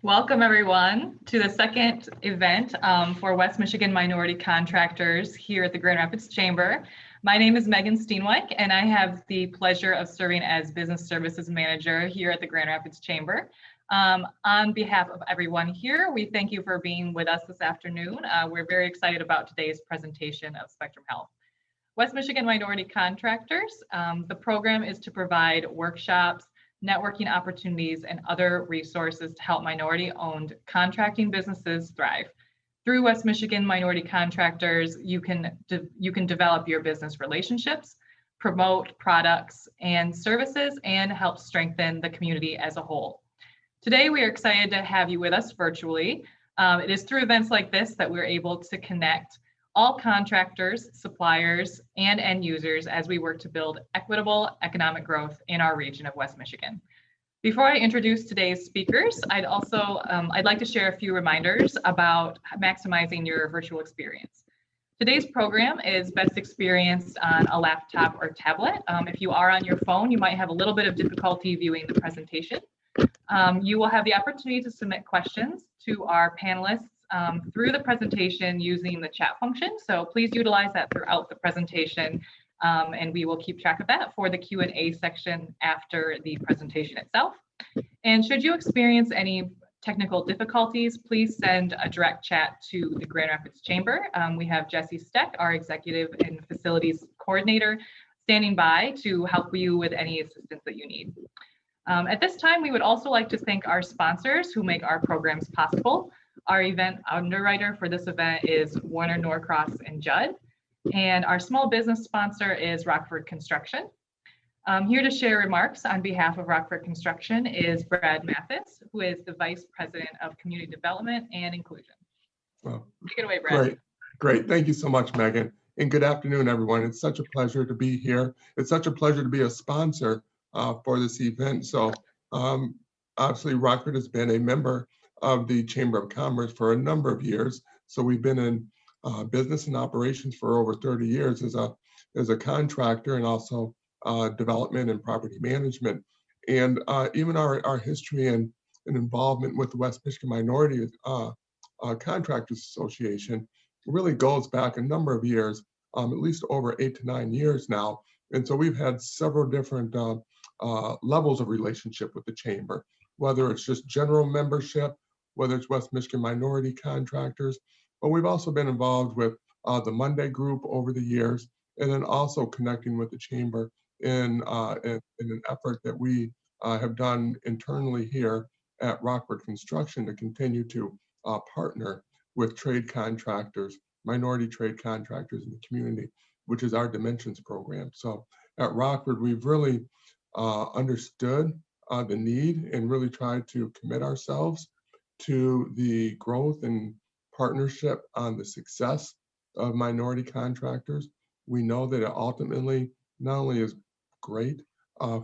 Welcome everyone to the second event for West Michigan Minority Contractors here at the Grand Rapids Chamber. My name is Megan Steenwyk and I have the pleasure of serving as Business Services Manager here at the Grand Rapids Chamber. On behalf of everyone here, we thank you for being with us this afternoon. We're very excited about today's presentation of Spectrum Health. West Michigan Minority Contractors, the program is to provide workshops, networking opportunities, and other resources to help minority-owned contracting businesses thrive. Through West Michigan Minority Contractors, you can develop your business relationships, promote products and services, and help strengthen the community as a whole. Today, we are excited to have you with us virtually. It is through events like this that we're able to connect all contractors, suppliers, and end users as we work to build equitable economic growth in our region of West Michigan. Before I introduce today's speakers, I'd like to share a few reminders about maximizing your virtual experience. Today's program is best experienced on a laptop or tablet. If you are on your phone, you might have a little bit of difficulty viewing the presentation. You will have the opportunity to submit questions to our panelists through the presentation using the chat function. So please utilize that throughout the presentation and we will keep track of that for the Q&A section after the presentation itself. And should you experience any technical difficulties, please send a direct chat to the Grand Rapids Chamber. We have Jesse Steck, our Executive and Facilities Coordinator, standing by to help you with any assistance that you need. At this time, we would also like to thank our sponsors who make our programs possible. Our event underwriter for this event is Warner Norcross and Judd, and our small business sponsor is Rockford Construction. Here to share remarks on behalf of Rockford Construction is Brad Mathis, who is the Vice President of Community Development and Inclusion. Well, take it away, Brad. Great. Thank you so much, Megan. And good afternoon, everyone. It's such a pleasure to be here. It's such a pleasure to be a sponsor for this event. So obviously, Rockford has been a member of the Chamber of Commerce for a number of years. So we've been in business and operations for over 30 years as a contractor and also development and property management. And even our history and involvement with the West Michigan Minority Contractors Association really goes back a number of years, at least over 8 to 9 years now. And so we've had several different levels of relationship with the Chamber, whether it's just general membership, whether it's West Michigan Minority Contractors, but we've also been involved with the Monday Group over the years, and then also connecting with the Chamber in an effort that we have done internally here at Rockford Construction to continue to partner with trade contractors, minority trade contractors in the community, which is our Dimensions program. So at Rockford, we've really understood the need and really tried to commit ourselves to the growth and partnership on the success of minority contractors. We know that it ultimately not only is great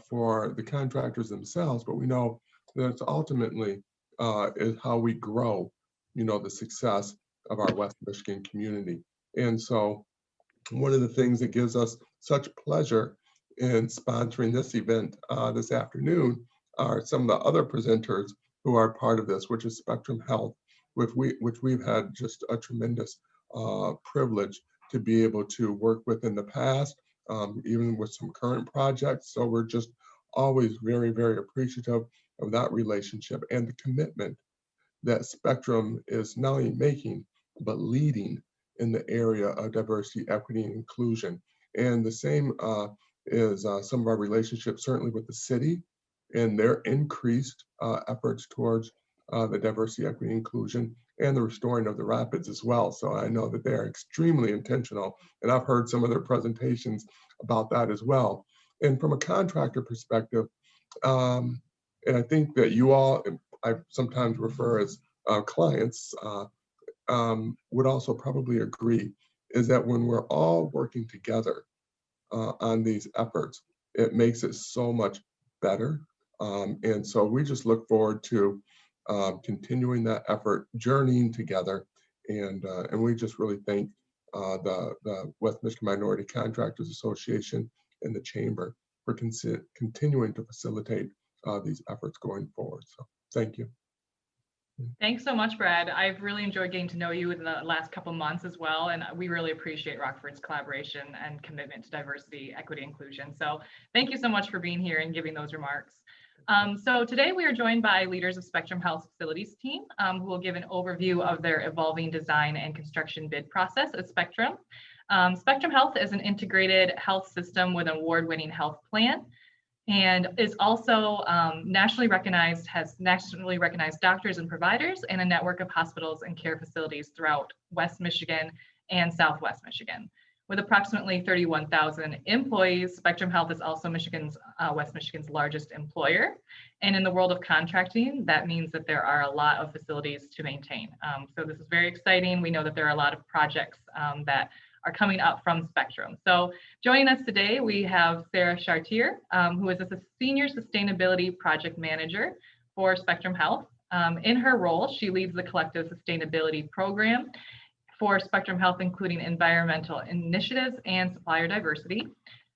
for the contractors themselves, but we know that it's ultimately is how we grow, the success of our West Michigan community. And so one of the things that gives us such pleasure in sponsoring this event this afternoon are some of the other presenters who are part of this, which is Spectrum Health, which we've had just a tremendous privilege to be able to work with in the past, even with some current projects. So we're just always very, very appreciative of that relationship and the commitment that Spectrum is not only making, but leading in the area of diversity, equity, and inclusion. And the same is some of our relationships, certainly with the city and their increased efforts towards the diversity, equity, inclusion, and the restoring of the rapids as well. So I know that they're extremely intentional, and I've heard some of their presentations about that as well. And from a contractor perspective, and I think that you all, I sometimes refer as clients, would also probably agree, is that when we're all working together on these efforts, it makes it so much better. And so we just look forward to continuing that effort, journeying together, and we just really thank the West Michigan Minority Contractors Association and the Chamber for continuing to facilitate these efforts going forward. So thank you. Thanks so much, Brad. I've really enjoyed getting to know you in the last couple months as well, and we really appreciate Rockford's collaboration and commitment to diversity, equity, inclusion. So thank you so much for being here and giving those remarks. So today we are joined by leaders of Spectrum Health Facilities team, who will give an overview of their evolving design and construction bid process at Spectrum. Spectrum Health is an integrated health system with an award-winning health plan, and is also nationally recognized, has nationally recognized doctors and providers and a network of hospitals and care facilities throughout West Michigan and Southwest Michigan. With approximately 31,000 employees, Spectrum Health is also West Michigan's largest employer. And in the world of contracting, that means that there are a lot of facilities to maintain. So this is very exciting. We know that there are a lot of projects that are coming up from Spectrum. So joining us today, we have Sarah Chartier, who is a Senior Sustainability Project Manager for Spectrum Health. In her role, she leads the collective sustainability program for Spectrum Health, including environmental initiatives and supplier diversity.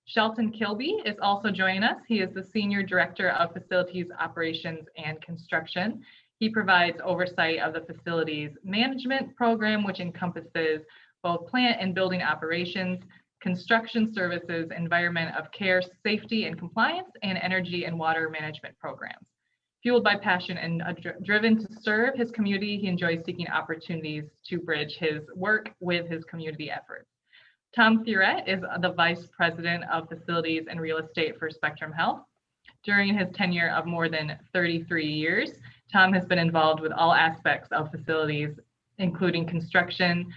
Shelton Kilby is also joining us. He is the Senior Director of Facilities Operations and Construction. He provides oversight of the facilities management program, which encompasses both plant and building operations, construction services, environment of care, safety and compliance, and energy and water management programs. Fueled by passion and driven to serve his community, he enjoys seeking opportunities to bridge his work with his community efforts. Tom Fioret is the Vice President of Facilities and Real Estate for Spectrum Health. During his tenure of more than 33 years, Tom has been involved with all aspects of facilities, including construction,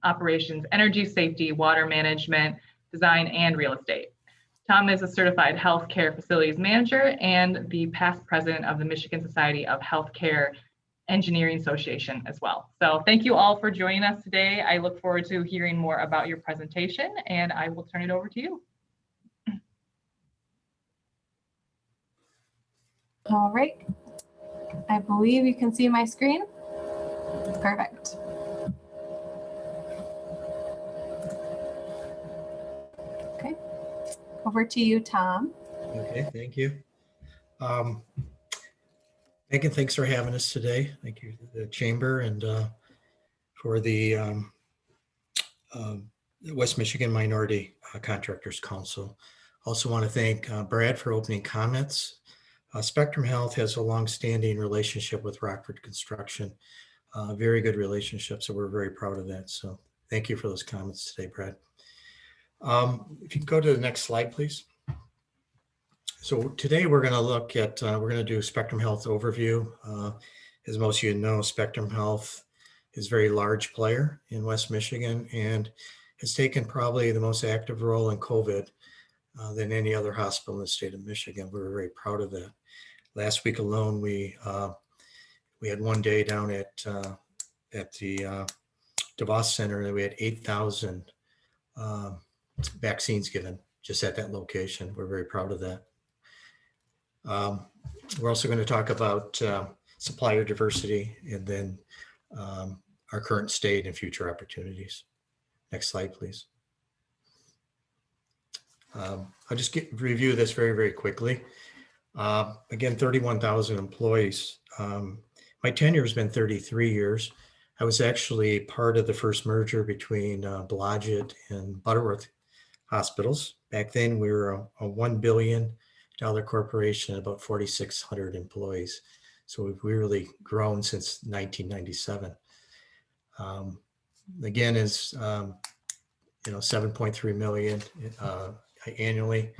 operations, energy safety, water management, design, and real estate. Tom is a certified healthcare facilities manager and the past president of the Michigan Society of Healthcare Engineering Association as well. So thank you all for joining us today. I look forward to hearing more about your presentation, and I will turn it over to you. All right. I believe you can see my screen. Perfect. Okay. Over to you, Tom. Okay, thank you. Megan, thanks for having us today. Thank you to the Chamber and for the West Michigan Minority Contractors Council. Also want to thank Brad for opening comments. Spectrum Health has a long-standing relationship with Rockford Construction, very good relationship, so we're very proud of that. So thank you for those comments today, Brad. If you can go to the next slide, please. So today we're going to look at, we're going to do Spectrum Health overview. As most of you know, Spectrum Health is a very large player in West Michigan and has taken probably the most active role in COVID than any other hospital in the state of Michigan. We're very proud of that. Last week alone, we had one day down at the DeVos Center that we had 8,000 vaccines given just at that location. We're very proud of that. We're also going to talk about supplier diversity and then our current state and future opportunities. Next slide, please. I'll just review this very, very quickly. Again, 31,000 employees. My tenure has been 33 years. I was actually part of the first merger between Blodgett and Butterworth hospitals. Back then, we were a $1 billion corporation, about 4,600 employees. So we've really grown since 1997. Again, is 7.3 million annually.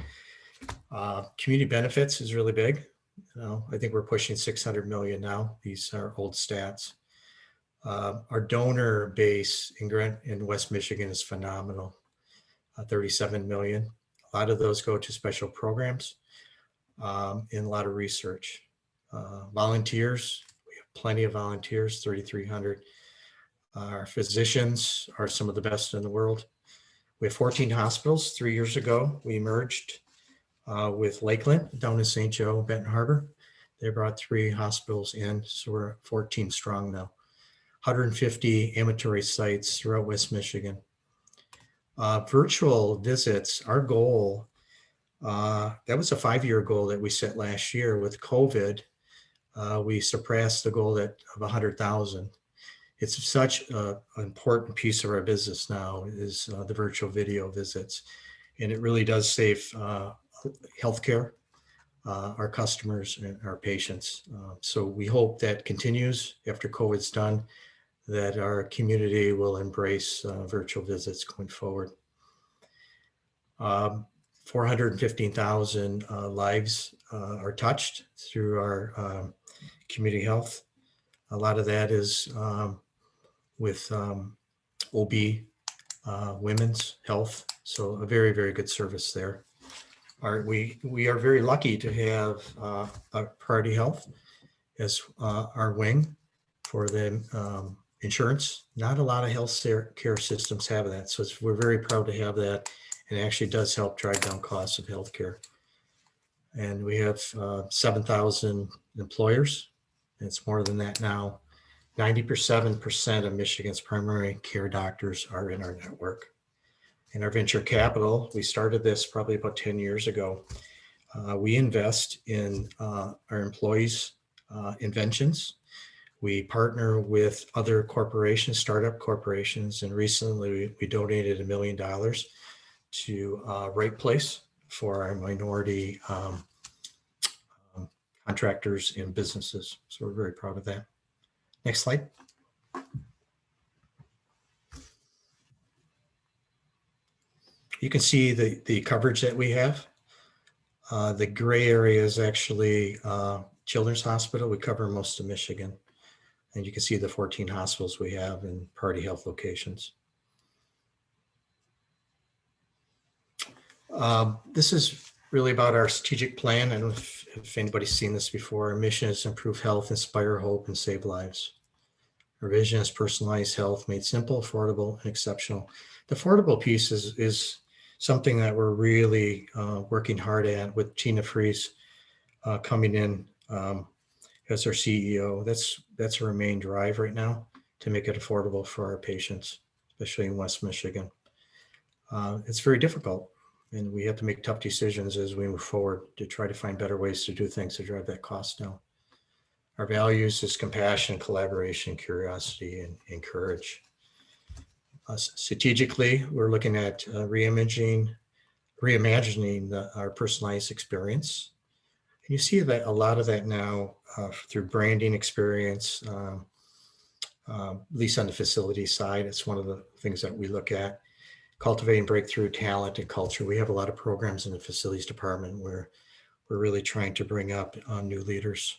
Community benefits is really big. I think we're pushing 600 million now. These are old stats. Our donor base in West Michigan is phenomenal. 37 million. A lot of those go to special programs and a lot of research. Volunteers, we have plenty of volunteers, 3,300. Our physicians are some of the best in the world. We have 14 hospitals. 3 years ago, we merged with Lakeland down in St. Joe, Benton Harbor. They brought 3 hospitals in, so we're 14 strong now. 150 ambulatory sites throughout West Michigan. Virtual visits, our goal, that was a 5-year goal that we set last year with COVID. we surpassed the goal of 100,000. It's such an important piece of our business now is the virtual video visits. And it really does save healthcare, our customers and our patients. So we hope that continues after COVID's done, that our community will embrace virtual visits going forward. 415,000 lives are touched through our community health. A lot of that is with OB, women's health. So a very, very good service there. We are very lucky to have Priority Health as our wing for the insurance. Not a lot of health care systems have that. So we're very proud to have that. And it actually does help drive down costs of healthcare. And we have 7,000 employers. It's more than that now. 97% of Michigan's primary care doctors are in our network. In our venture capital, we started this probably about 10 years ago. We invest in our employees' inventions. We partner with other corporations, startup corporations, and recently we donated $1 million to Right Place for our minority contractors and businesses. So we're very proud of that. Next slide. You can see the coverage that we have. The gray area is actually Children's Hospital. We cover most of Michigan. And you can see the 14 hospitals we have in Priority Health locations. This is really about our strategic plan. I don't know if anybody's seen this before. Our mission is to improve health, inspire hope, and save lives. Our vision is personalized health made simple, affordable, and exceptional. The affordable piece is something that we're really working hard at with Tina Fries coming in as our CEO. That's our main drive right now, to make it affordable for our patients, especially in West Michigan. It's very difficult, and we have to make tough decisions as we move forward to try to find better ways to do things to drive that cost down. Our values is compassion, collaboration, curiosity, and courage. Strategically, we're looking at reimagining our personalized experience. And you see that a lot of that now through branding experience, at least on the facility side. It's one of the things that we look at. Cultivating breakthrough talent and culture. We have a lot of programs in the facilities department where we're really trying to bring up new leaders.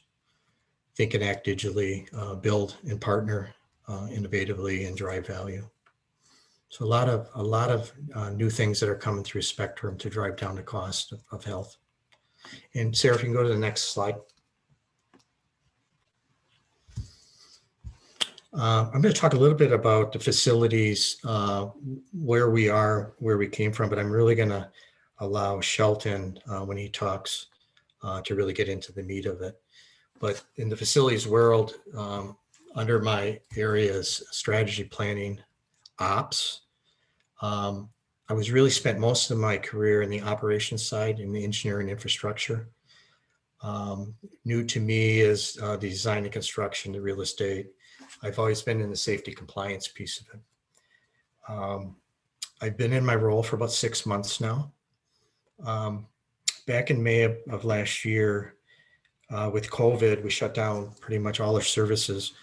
Think and act digitally, build and partner innovatively, and drive value. So a lot of new things that are coming through Spectrum to drive down the cost of health. And Sarah, if you can go to the next slide. I'm going to talk a little bit about the facilities, where we are, where we came from, but I'm really going to allow Shelton, when he talks, to really get into the meat of it. But in the facilities world, under my areas, strategy planning, ops, I was really spent most of my career in the operations side, in the engineering infrastructure. New to me is the design and construction, the real estate. I've always been in the safety compliance piece of it. I've been in my role for about 6 months now. Back in May of last year, with COVID, we shut down pretty much all our services.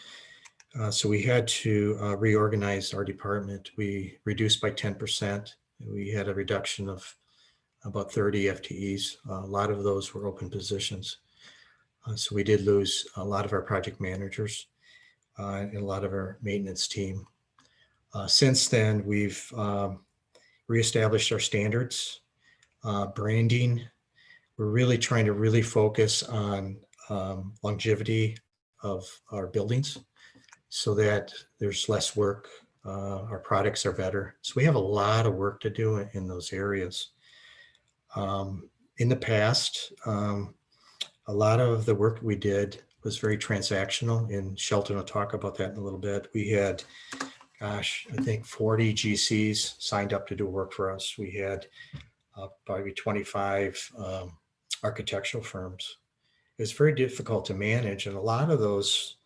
So we had to reorganize our department. We reduced by 10%. We had a reduction of about 30 FTEs. A lot of those were open positions. So we did lose a lot of our project managers and a lot of our maintenance team. Since then, we've reestablished our standards, branding. We're really trying to focus on longevity of our buildings so that there's less work. Our products are better. So we have a lot of work to do in those areas. In the past, a lot of the work we did was very transactional, and Shelton will talk about that in a little bit. We had, I think 40 GCs signed up to do work for us. We had probably 25 architectural firms. is very difficult to manage. And a lot of those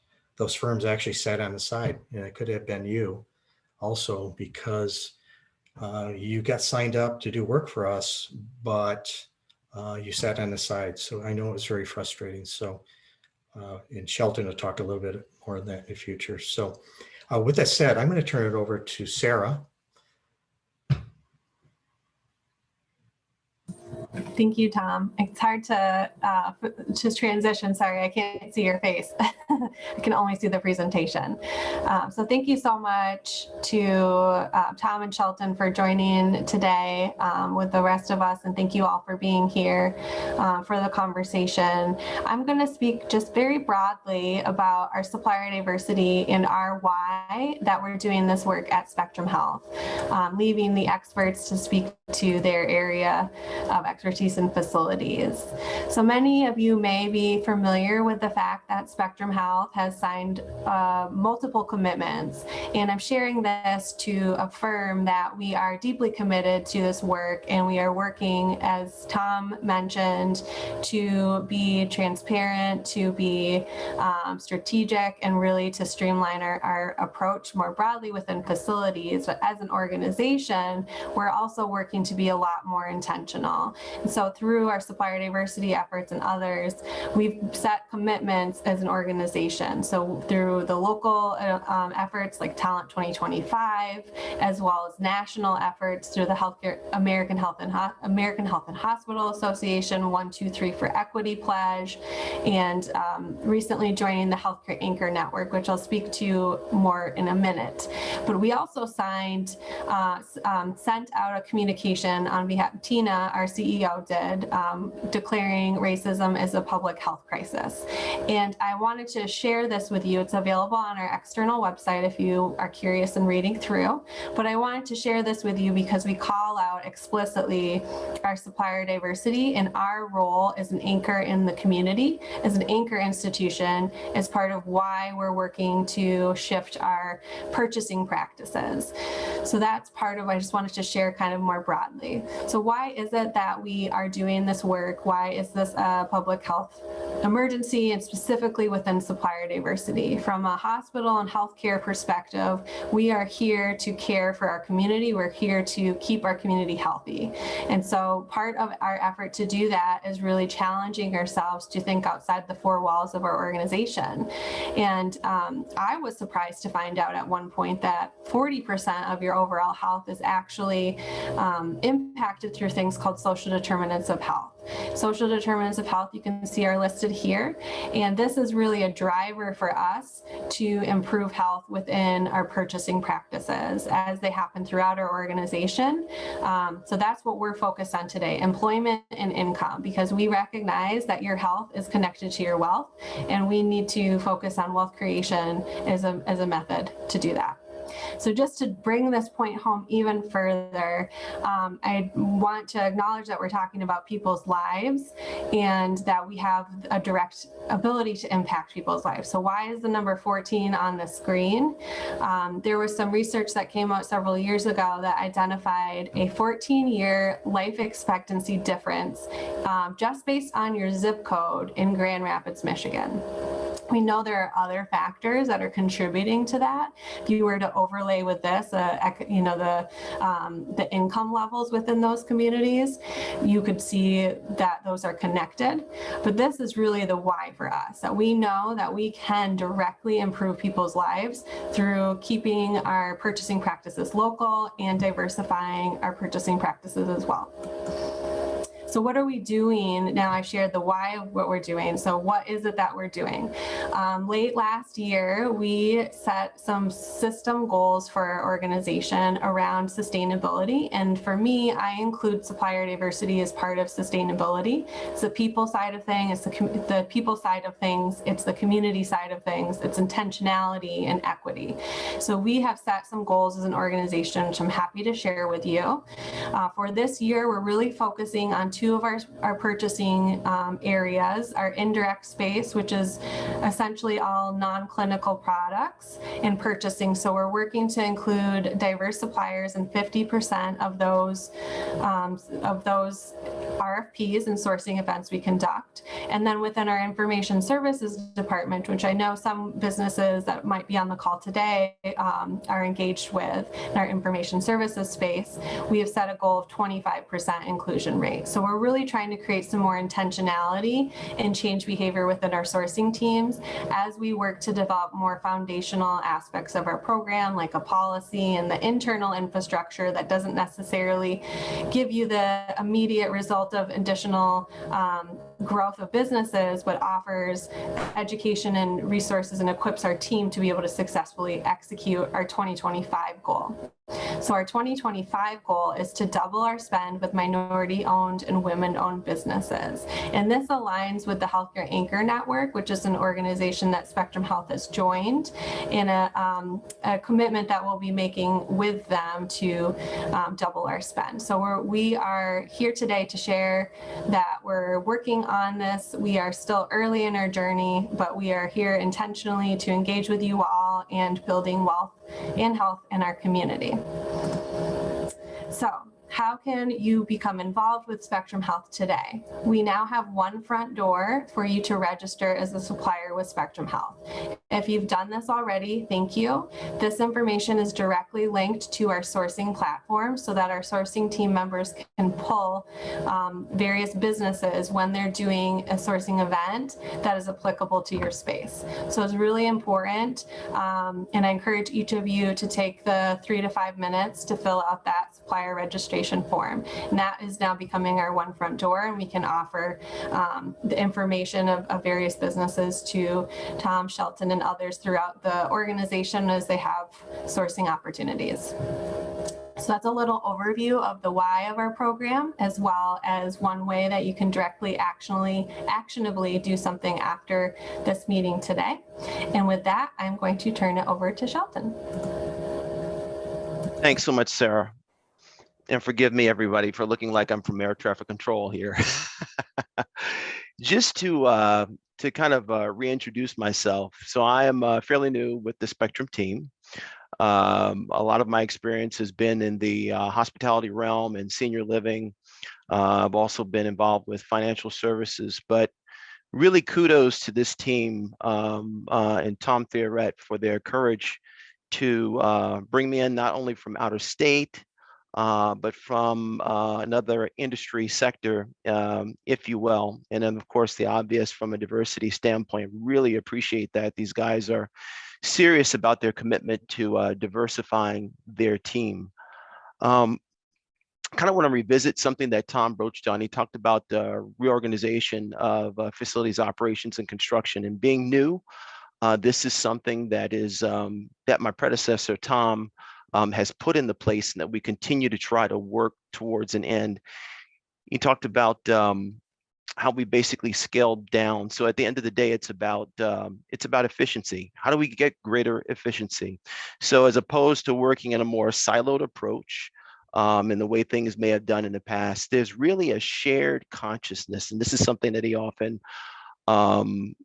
firms actually sat on the side, and it could have been you also, because you got signed up to do work for us, but you sat on the side. So I know it was very frustrating. So, and Shelton will talk a little bit more on that in the future. So with that said, I'm going to turn it over to Sarah. Thank you, Tom. It's hard to transition. Sorry, I can't see your face. I can only see the presentation. So thank you so much to Tom and Shelton for joining today with the rest of us. And thank you all for being here for the conversation. I'm going to speak just very broadly about our supplier diversity and our why that we're doing this work at Spectrum Health, leaving the experts to speak to their area of expertise and facilities. So many of you may be familiar with the fact that Spectrum Health has signed multiple commitments, and I'm sharing this to affirm that we are deeply committed to this work, and we are working, as Tom mentioned, to be transparent, to be strategic, and really to streamline our approach more broadly within facilities. But as an organization, we're also working to be a lot more intentional. And so through our supplier diversity efforts and others, we've set commitments as an organization. So through the local efforts like Talent 2025, as well as national efforts through the American Health and Hospital Association 123 for Equity Pledge, and recently joining the Healthcare Anchor Network, which I'll speak to more in a minute. But we also sent out a communication on behalf of Tina, our CEO, did, declaring racism as a public health crisis. And I wanted to share this with you. It's available on our external website if you are curious and reading through. But I wanted to share this with you because we call out explicitly our supplier diversity and our role as an anchor in the community, as an anchor institution, as part of why we're working to shift our purchasing practices. So that's part of, I just wanted to share kind of more broadly. So why is it that we are doing this work? Why is this a public health emergency, and specifically within supplier diversity? From a hospital and healthcare perspective, we are here to care for our community. We're here to keep our community healthy. And so part of our effort to do that is really challenging ourselves to think outside the four walls of our organization. And I was surprised to find out at one point that 40% of your overall health is actually impacted through things called social determinants of health. Social determinants of health, you can see, are listed here. And this is really a driver for us to improve health within our purchasing practices as they happen throughout our organization. So that's what we're focused on today, employment and income, because we recognize that your health is connected to your wealth, and we need to focus on wealth creation as a method to do that. So just to bring this point home even further, I want to acknowledge that we're talking about people's lives and that we have a direct ability to impact people's lives. So why is the number 14 on the screen? There was some research that came out several years ago that identified a 14-year life expectancy difference just based on your zip code in Grand Rapids, Michigan. We know there are other factors that are contributing to that. If you were to overlay with this, the income levels within those communities, you could see that those are connected. But this is really the why for us, that we know that we can directly improve people's lives through keeping our purchasing practices local and diversifying our purchasing practices as well. So what are we doing? Now I shared the why of what we're doing. So what is it that we're doing? Late last year, we set some system goals for our organization around sustainability. And for me, I include supplier diversity as part of sustainability. It's the people side of things, it's the people side of things, it's the community side of things, it's intentionality and equity. So we have set some goals as an organization, which I'm happy to share with you. For this year, we're really focusing on two of our purchasing areas, our indirect space, which is essentially all non-clinical products in purchasing. So we're working to include diverse suppliers in 50% of those RFPs and sourcing events we conduct. And then within our information services department, which I know some businesses that might be on the call today are engaged with in our information services space, we have set a goal of 25% inclusion rate. So we're really trying to create some more intentionality and change behavior within our sourcing teams as we work to develop more foundational aspects of our program, like a policy and the internal infrastructure that doesn't necessarily give you the immediate result of additional growth of businesses, but offers education and resources and equips our team to be able to successfully execute our 2025 goal. So our 2025 goal is to double our spend with minority-owned and women-owned businesses. And this aligns with the Healthcare Anchor Network, which is an organization that Spectrum Health has joined in a commitment that we'll be making with them to double our spend. So we are here today to share that we're working on this. We are still early in our journey, but we are here intentionally to engage with you all and building wealth and health in our community. So, how can you become involved with Spectrum Health today? We now have one front door for you to register as a supplier with Spectrum Health. If you've done this already, thank you. This information is directly linked to our sourcing platform so that our sourcing team members can pull various businesses when they're doing a sourcing event that is applicable to your space. So it's really important, and I encourage each of you to take the 3 to 5 minutes to fill out that supplier registration form. And that is now becoming our one front door, and we can offer the information of various businesses to Tom, Shelton, and others throughout the organization as they have sourcing opportunities. So that's a little overview of the why of our program, as well as one way that you can directly actionably do something after this meeting today. And with that, I'm going to turn it over to Shelton. Thanks so much, Sarah. And forgive me, everybody, for looking like I'm from air traffic control here. Just to kind of reintroduce myself. So I am fairly new with the Spectrum team. A lot of my experience has been in the hospitality realm and senior living. I've also been involved with financial services, but really kudos to this team and Tom Fioret for their courage to bring me in not only from out of state, but from another industry sector, if you will. And then, of course, the obvious from a diversity standpoint. Really appreciate that. These guys are serious about their commitment to diversifying their team. Kind of want to revisit something that Tom broached on. He talked about the reorganization of facilities operations and construction, and being new. This is something that is that my predecessor, Tom, has put into place, and that we continue to try to work towards an end. He talked about how we basically scaled down. So at the end of the day, it's about efficiency. How do we get greater efficiency? So as opposed to working in a more siloed approach, in the way things may have done in the past, there's really a shared consciousness, and this is something that he often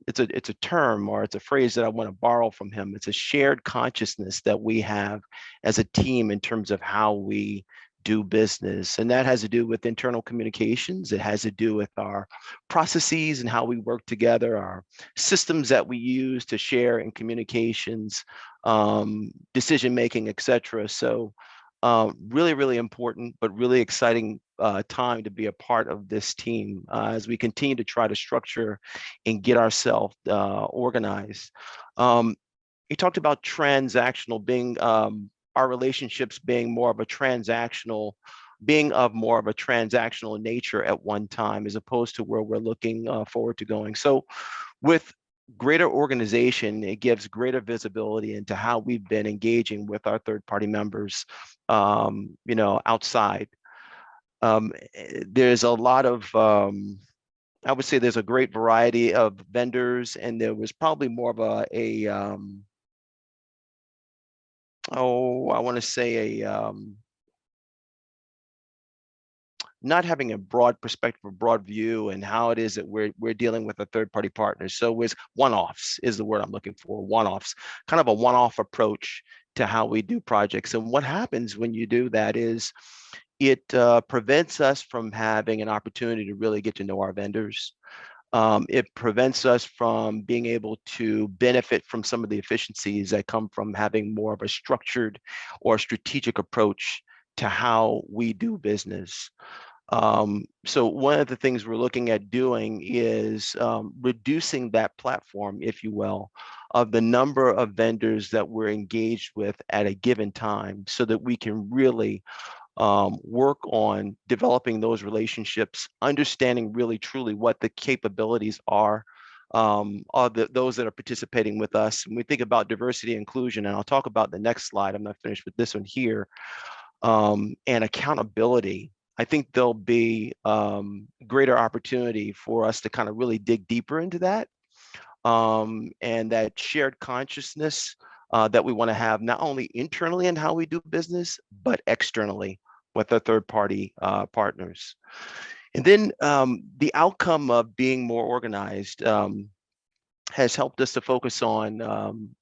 it's a term, or it's a phrase that I want to borrow from him. It's a shared consciousness that we have as a team in terms of how we do business. And that has to do with internal communications. It has to do with our processes and how we work together, our systems that we use to share in communications, decision-making, etc. So really, really important, but really exciting time to be a part of this team as we continue to try to structure and get ourselves organized. He talked about transactional being, our relationships being more of a transactional, nature at one time, as opposed to where we're looking forward to going. So with greater organization, it gives greater visibility into how we've been engaging with our third-party members, outside. There's a lot of, I would say there's a great variety of vendors, and there was probably more of not having a broad perspective, a broad view, and how it is that we're dealing with a third-party partners. So it's one-offs is the word I'm looking for, one-offs, kind of a one-off approach to how we do projects. And what happens when you do that is it prevents us from having an opportunity to really get to know our vendors. It prevents us from being able to benefit from some of the efficiencies that come from having more of a structured or strategic approach to how we do business. So one of the things we're looking at doing is reducing that platform, if you will, of the number of vendors that we're engaged with at a given time, so that we can really work on developing those relationships, understanding really truly what the capabilities are of those that are participating with us. When we think about diversity and inclusion, and I'll talk about the next slide, I'm not finished with this one here, and accountability, I think there'll be greater opportunity for us to kind of really dig deeper into that, and that shared consciousness that we want to have, not only internally in how we do business, but externally with our third-party partners. And then the outcome of being more organized has helped us to focus on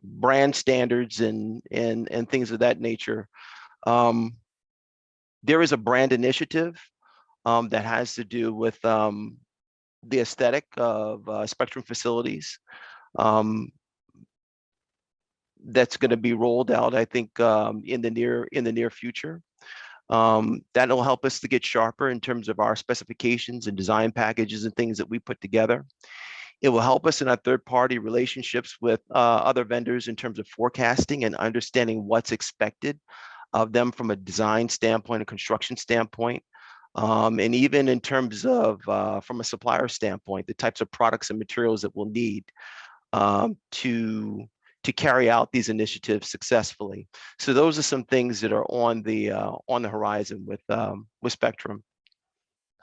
brand standards and things of that nature. There is a brand initiative that has to do with the aesthetic of Spectrum facilities. That's going to be rolled out, I think, in the near future. That'll help us to get sharper in terms of our specifications and design packages and things that we put together. It will help us in our third-party relationships with other vendors in terms of forecasting and understanding what's expected of them from a design standpoint, a construction standpoint, and even in terms of from a supplier standpoint, the types of products and materials that we'll need to carry out these initiatives successfully. So those are some things that are on the horizon with Spectrum.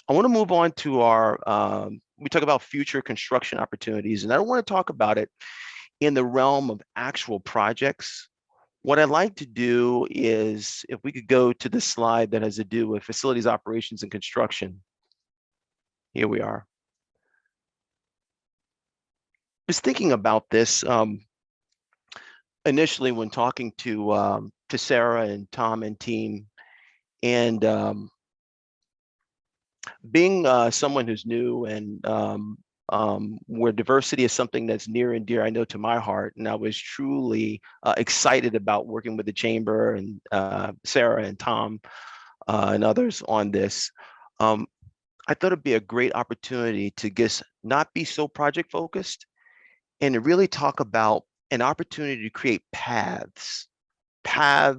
I want to move on to our, we talk about future construction opportunities, and I don't want to talk about it in the realm of actual projects. What I'd like to do is, if we could go to the slide that has to do with facilities operations and construction. Here we are. I was thinking about this initially when talking to Sarah and Tom and team, and being someone who's new and where diversity is something that's near and dear, I know, to my heart. And I was truly excited about working with the Chamber and Sarah and Tom and others on this. I thought it'd be a great opportunity to just not be so project focused and to really talk about an opportunity to create paths for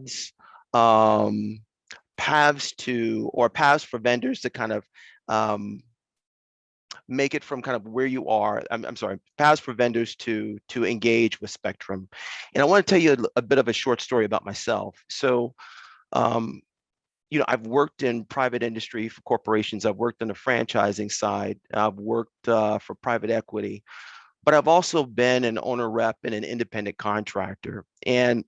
vendors to kind of make it from kind of where you are. I'm sorry, paths for vendors to engage with Spectrum. And I want to tell you a bit of a short story about myself. So, you know, I've worked in private industry for corporations. I've worked on the franchising side. I've worked for private equity, but I've also been an owner rep and an independent contractor. And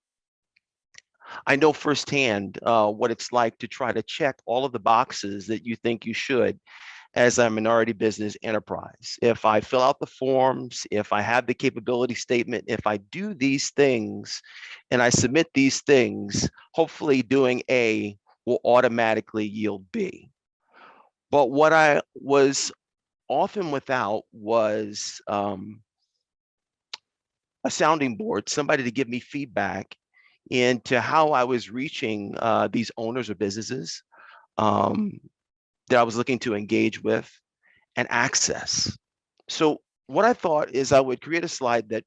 I know firsthand what it's like to try to check all of the boxes that you think you should as a minority business enterprise. If I fill out the forms, if I have the capability statement, if I do these things and I submit these things, hopefully doing A will automatically yield B. But what I was often without was a sounding board, somebody to give me feedback into how I was reaching these owners of businesses that I was looking to engage with and access. So what I thought is I would create a slide that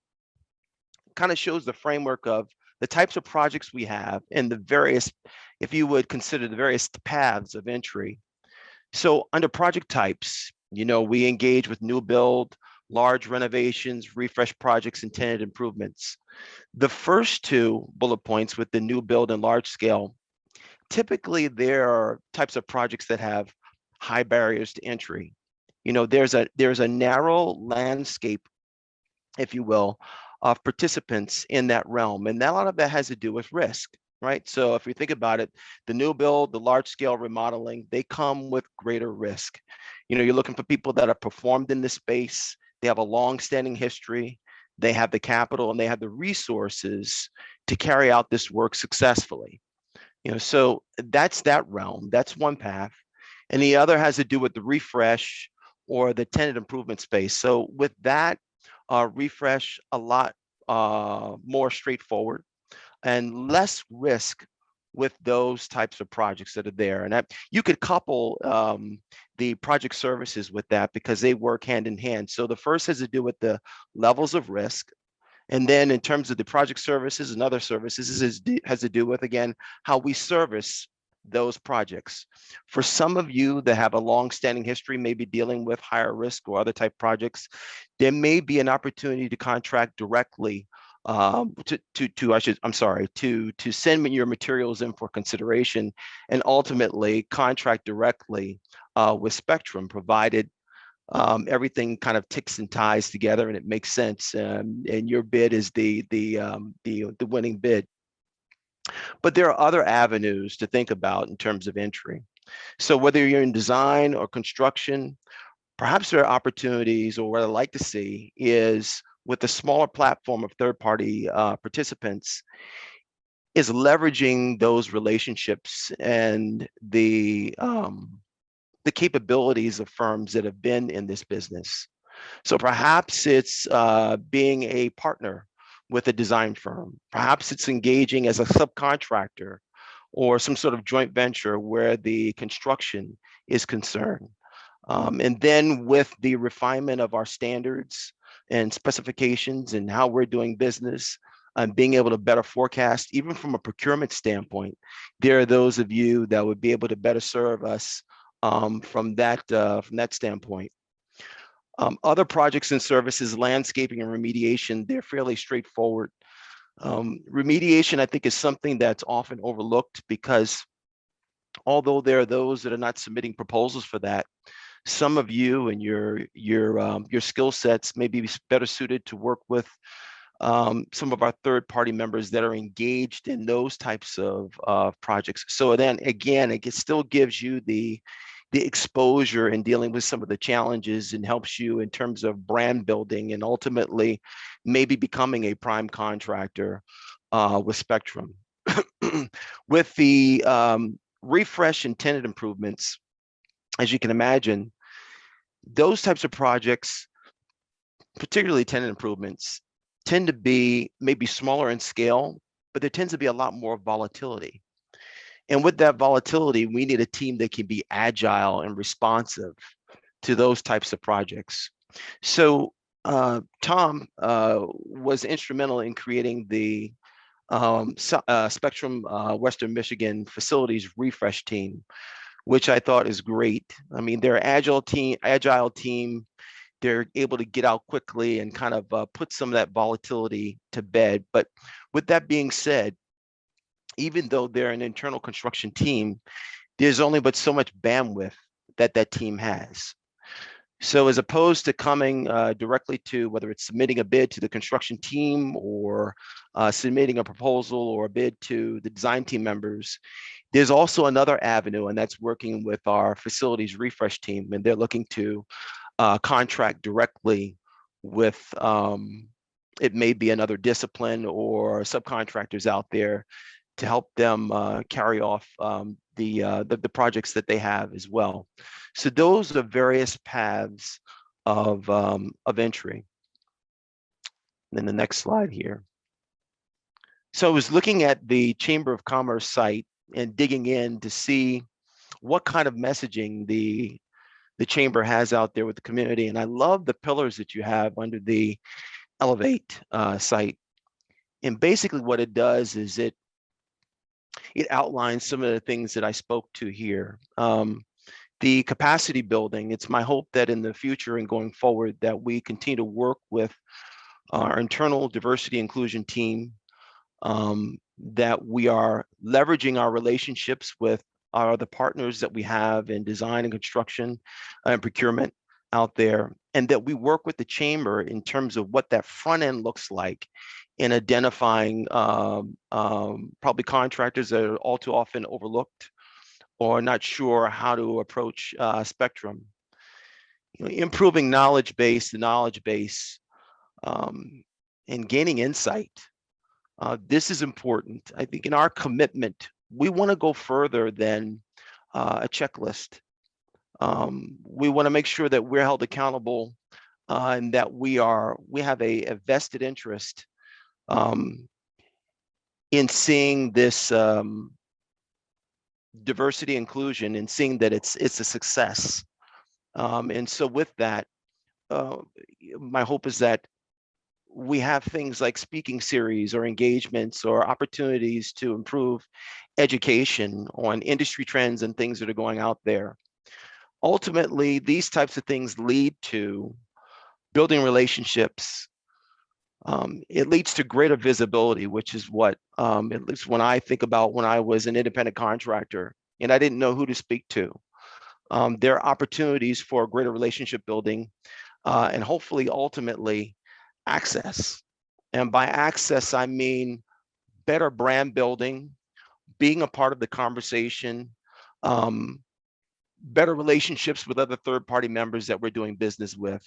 kind of shows the framework of the types of projects we have and the various, if you would consider the various paths of entry. So under project types, you know, we engage with new build, large renovations, refresh projects, and tenant improvements. The first two bullet points with the new build and large scale, typically there are types of projects that have high barriers to entry. You know, there's a narrow landscape, if you will, of participants in that realm. And a lot of that has to do with risk. right? So if we think about it, the new build, the large scale remodeling, they come with greater risk. You're looking for people that have performed in this space. They have a long-standing history. They have the capital and they have the resources to carry out this work successfully. So that's that realm. That's one path. And the other has to do with the refresh or the tenant improvement space. So with that, refresh a lot more straightforward and less risk with those types of projects that are there. And you could couple the project services with that because they work hand in hand. So the first has to do with the levels of risk. And then in terms of the project services and other services, this has to do with, again, how we service those projects. For some of you that have a long-standing history, maybe dealing with higher risk or other type projects, there may be an opportunity to contract directly to send your materials in for consideration and ultimately contract directly with Spectrum, provided everything kind of ticks and ties together and it makes sense, and your bid is the winning bid. But there are other avenues to think about in terms of entry. So whether you're in design or construction, perhaps there are opportunities, or what I like to see is with the smaller platform of third-party participants, is leveraging those relationships and the capabilities of firms that have been in this business. So perhaps it's being a partner with a design firm. Perhaps it's engaging as a subcontractor or some sort of joint venture where the construction is concerned. And then with the refinement of our standards and specifications and how we're doing business, and being able to better forecast, even from a procurement standpoint, there are those of you that would be able to better serve us from that standpoint. Other projects and services, landscaping and remediation, they're fairly straightforward. Remediation, I think, is something that's often overlooked because although there are those that are not submitting proposals for that, some of you and your skill sets may be better suited to work with some of our third-party members that are engaged in those types of projects. So then again, it still gives you the exposure in dealing with some of the challenges and helps you in terms of brand building and ultimately maybe becoming a prime contractor with Spectrum. With the refresh and tenant improvements, as you can imagine, those types of projects, particularly tenant improvements, tend to be maybe smaller in scale, but there tends to be a lot more volatility. And with that volatility, we need a team that can be agile and responsive to those types of projects. So Tom was instrumental in creating the Spectrum Western Michigan Facilities Refresh Team, which I thought is great. I mean, they're an agile team. They're able to get out quickly and kind of put some of that volatility to bed. But with that being said, even though they're an internal construction team, there's only but so much bandwidth that team has. So as opposed to coming directly to, whether it's submitting a bid to the construction team or submitting a proposal or a bid to the design team members, there's also another avenue, and that's working with our facilities refresh team. And they're looking to contract directly with, it may be another discipline or subcontractors out there to help them carry off the projects that they have as well. So those are various paths of entry. And then the next slide here. So I was looking at the Chamber of Commerce site and digging in to see what kind of messaging the Chamber has out there with the community. And I love the pillars that you have under the Elevate site. And basically what it does is it outlines some of the things that I spoke to here. The capacity building, it's my hope that in the future and going forward that we continue to work with our internal diversity inclusion team, that we are leveraging our relationships with the partners that we have in design and construction and procurement out there, and that we work with the Chamber in terms of what that front end looks like in identifying probably contractors that are all too often overlooked or not sure how to approach spectrum. Improving the knowledge base, and gaining insight. This is important. I think in our commitment, we want to go further than a checklist. We want to make sure that we're held accountable and that we have a vested interest in seeing this diversity inclusion and seeing that it's a success. And so with that, my hope is that we have things like speaking series or engagements or opportunities to improve education on industry trends and things that are going out there. Ultimately, these types of things lead to building relationships. It leads to greater visibility, which is what, at least when I think about when I was an independent contractor and I didn't know who to speak to. There are opportunities for greater relationship building and hopefully ultimately access. And by access, I mean better brand building, being a part of the conversation, better relationships with other third-party members that we're doing business with.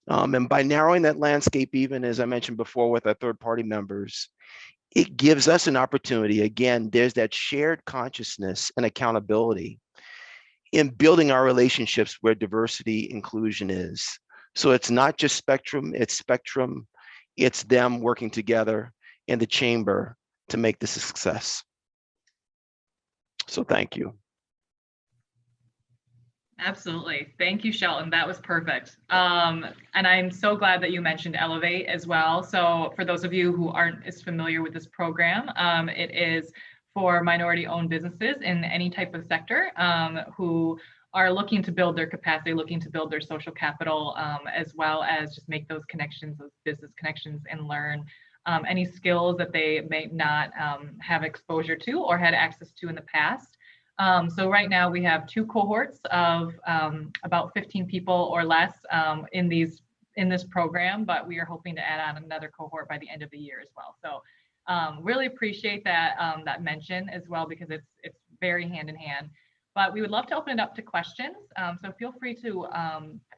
And by narrowing that landscape, even as I mentioned before with our third-party members, it gives us an opportunity. Again, there's that shared consciousness and accountability in building our relationships where diversity inclusion is. So it's not just spectrum, it's them working together in the chamber to make this a success. So thank you. Absolutely. Thank you, Shelton. That was perfect. And I'm so glad that you mentioned Elevate as well. So for those of you who aren't as familiar with this program, it is for minority-owned businesses in any type of sector who are looking to build their capacity, looking to build their social capital, as well as just make those connections, those business connections, and learn any skills that they may not have exposure to or had access to in the past. So right now we have 2 cohorts of about 15 people or less in this program, but we are hoping to add on another cohort by the end of the year as well. So really appreciate that that mention as well, because it's very hand in hand. But we would love to open it up to questions. So feel free to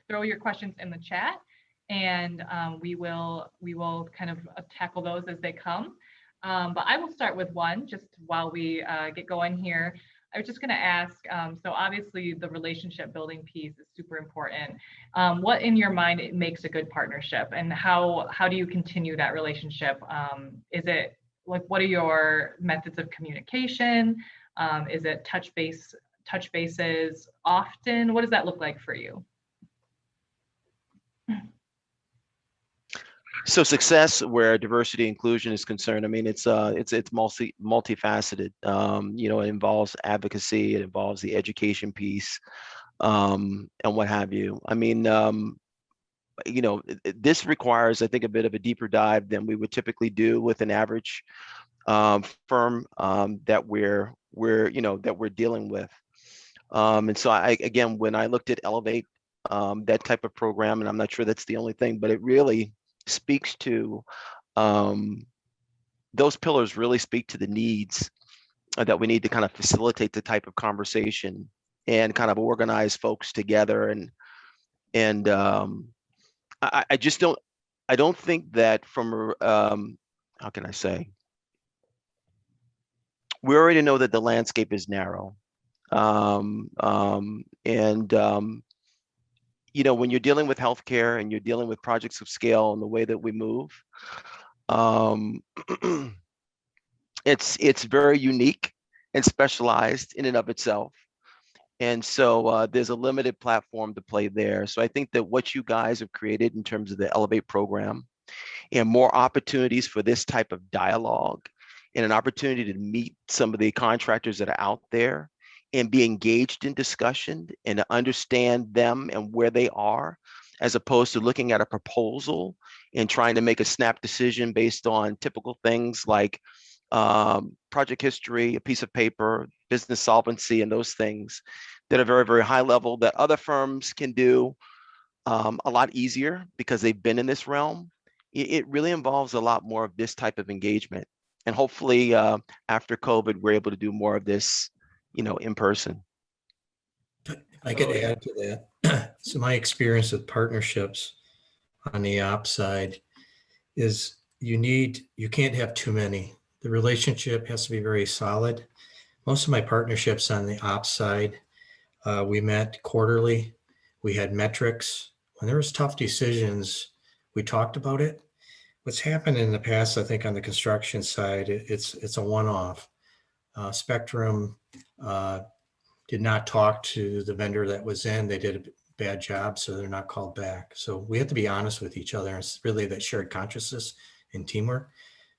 throw your questions in the chat, and we will kind of tackle those as they come. But I will start with one just while we get going here. I was just going to ask, so obviously the relationship building piece is super important. What in your mind it makes a good partnership, and how do you continue that relationship? Is it like, what are your methods of communication? Is it touch bases often? What does that look like for you? So success where diversity inclusion is concerned, I mean, it's multifaceted. It involves advocacy, it involves the education piece, and what have you. I mean, this requires, I think, a bit of a deeper dive than we would typically do with an average firm that we're dealing with. And so again, when I looked at Elevate, that type of program, and I'm not sure that's the only thing, but it really speaks to those pillars really speak to the needs that we need to kind of facilitate the type of conversation and kind of organize folks together. And I don't think that from how can I say, we already know that the landscape is narrow. When you're dealing with healthcare and you're dealing with projects of scale and the way that we move, it's very unique and specialized in and of itself. And so there's a limited platform to play there. So I think that what you guys have created in terms of the Elevate program and more opportunities for this type of dialogue and an opportunity to meet some of the contractors that are out there and be engaged in discussion and to understand them and where they are, as opposed to looking at a proposal and trying to make a snap decision based on typical things like project history, a piece of paper, business solvency, and those things that are very, very high level that other firms can do a lot easier because they've been in this realm. it really involves a lot more of this type of engagement. And hopefully after COVID, we're able to do more of this, in person. I could add to that. So my experience with partnerships on the ops side is you can't have too many. The relationship has to be very solid. Most of my partnerships on the ops side, we met quarterly. We had metrics. When there was tough decisions, we talked about it. What's happened in the past, I think on the construction side, it's a one-off. Spectrum did not talk to the vendor that was in. They did a bad job, so they're not called back. So we have to be honest with each other. It's really that shared consciousness and teamwork,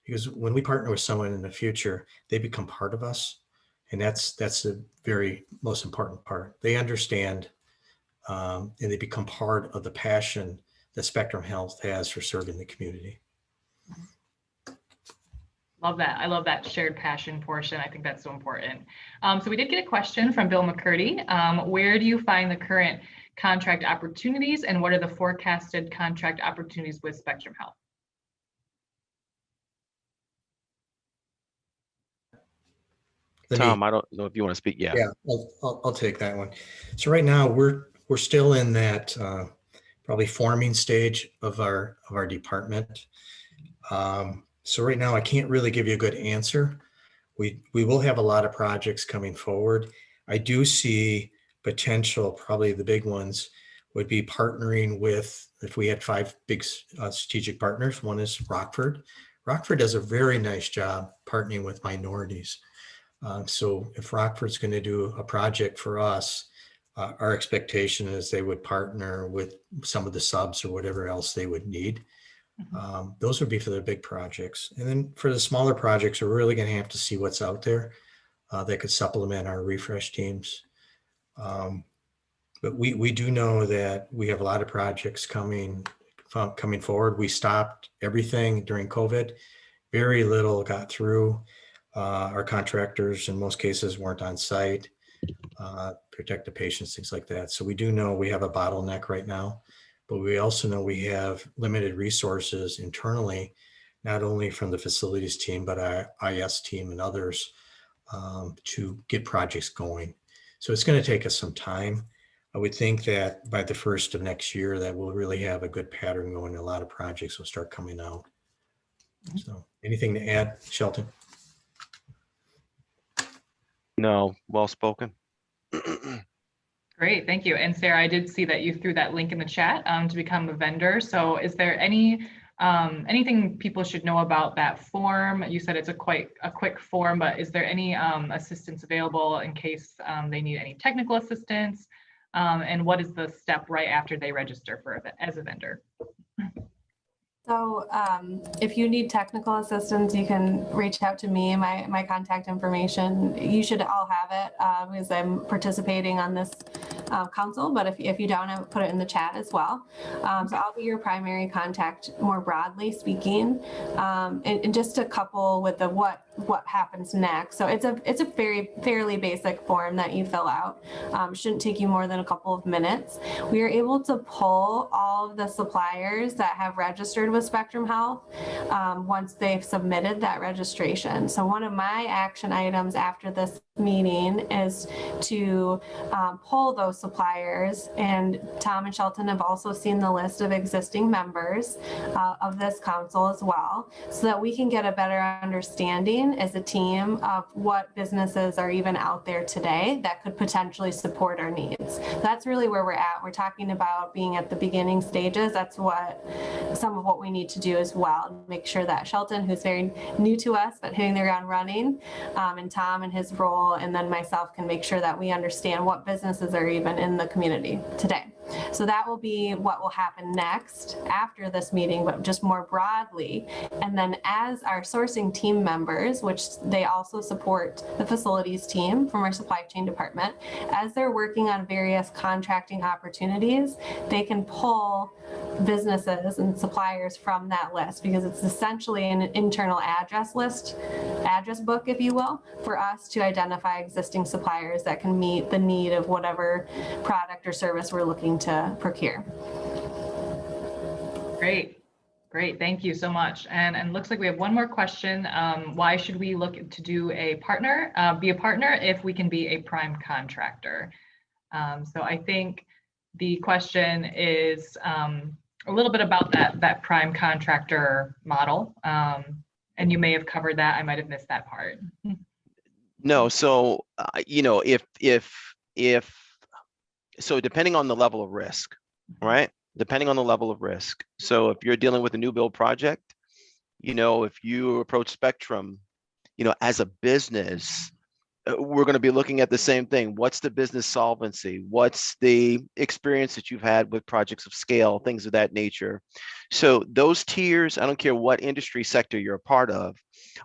because when we partner with someone in the future, they become part of us. And that's the very most important part. They understand and they become part of the passion that Spectrum Health has for serving the community. Love that. I love that shared passion portion. I think that's so important. So we did get a question from Bill McCurdy. Where do you find the current contract opportunities, and what are the forecasted contract opportunities with Spectrum Health? Tom, I don't know if you want to speak. Yeah. I'll take that one. So right now we're still in that probably forming stage of our department. So right now I can't really give you a good answer. We will have a lot of projects coming forward. I do see potential, probably the big ones would be partnering with, if we had 5 big strategic partners, one is Rockford. Rockford does a very nice job partnering with minorities. So if Rockford's going to do a project for us, our expectation is they would partner with some of the subs or whatever else they would need. Those would be for the big projects. And then for the smaller projects, we're really going to have to see what's out there that could supplement our refresh teams. But we do know that we have a lot of projects coming forward. We stopped everything during COVID. Very little got through. Our contractors in most cases weren't on site, protect the patients, things like that. So we do know we have a bottleneck right now, but we also know we have limited resources internally, not only from the facilities team, but our IS team and others to get projects going. So it's going to take us some time. I would think that by the first of next year that we'll really have a good pattern going. A lot of projects will start coming out. So anything to add, Shelton? No, well spoken. Great, thank you. And Sarah, I did see that you threw that link in the chat to become a vendor. So is there anything people should know about that form? You said it's a quick form, but is there any assistance available in case they need any technical assistance? And what is the step right after they register as a vendor? So if you need technical assistance, you can reach out to me. My contact information, you should all have it because I'm participating on this council, but if you don't, I would put it in the chat as well. So I'll be your primary contact more broadly speaking. And just a couple with the what happens next. So it's a fairly basic form that you fill out. Shouldn't take you more than a couple of minutes. We are able to pull all of the suppliers that have registered with Spectrum Health once they've submitted that registration. So one of my action items after this meeting is to pull those suppliers, and Tom and Shelton have also seen the list of existing members of this council as well, so that we can get a better understanding as a team of what businesses are even out there today that could potentially support our needs. That's really where we're at. We're talking about being at the beginning stages. That's some of what we need to do as well. Make sure that Shelton, who's very new to us, but hitting the ground running, and Tom and his role, and then myself can make sure that we understand what businesses are even in the community today. So that will be what will happen next after this meeting, but just more broadly. And then as our sourcing team members, which they also support the facilities team from our supply chain department, as they're working on various contracting opportunities, they can pull businesses and suppliers from that list, because it's essentially an internal address book, if you will, for us to identify existing suppliers that can meet the need of whatever product or service we're looking to procure. Great. Great, thank you so much. And looks like we have one more question. Why should we look to do be a partner if we can be a prime contractor? So I think the question is a little bit about that prime contractor model. And you may have covered that. I might have missed that part. No, so so depending on the level of risk, right? Depending on the level of risk. So if you're dealing with a new build project, if you approach Spectrum, as a business, we're going to be looking at the same thing. What's the business solvency? What's the experience that you've had with projects of scale, things of that nature? So those tiers, I don't care what industry sector you're a part of,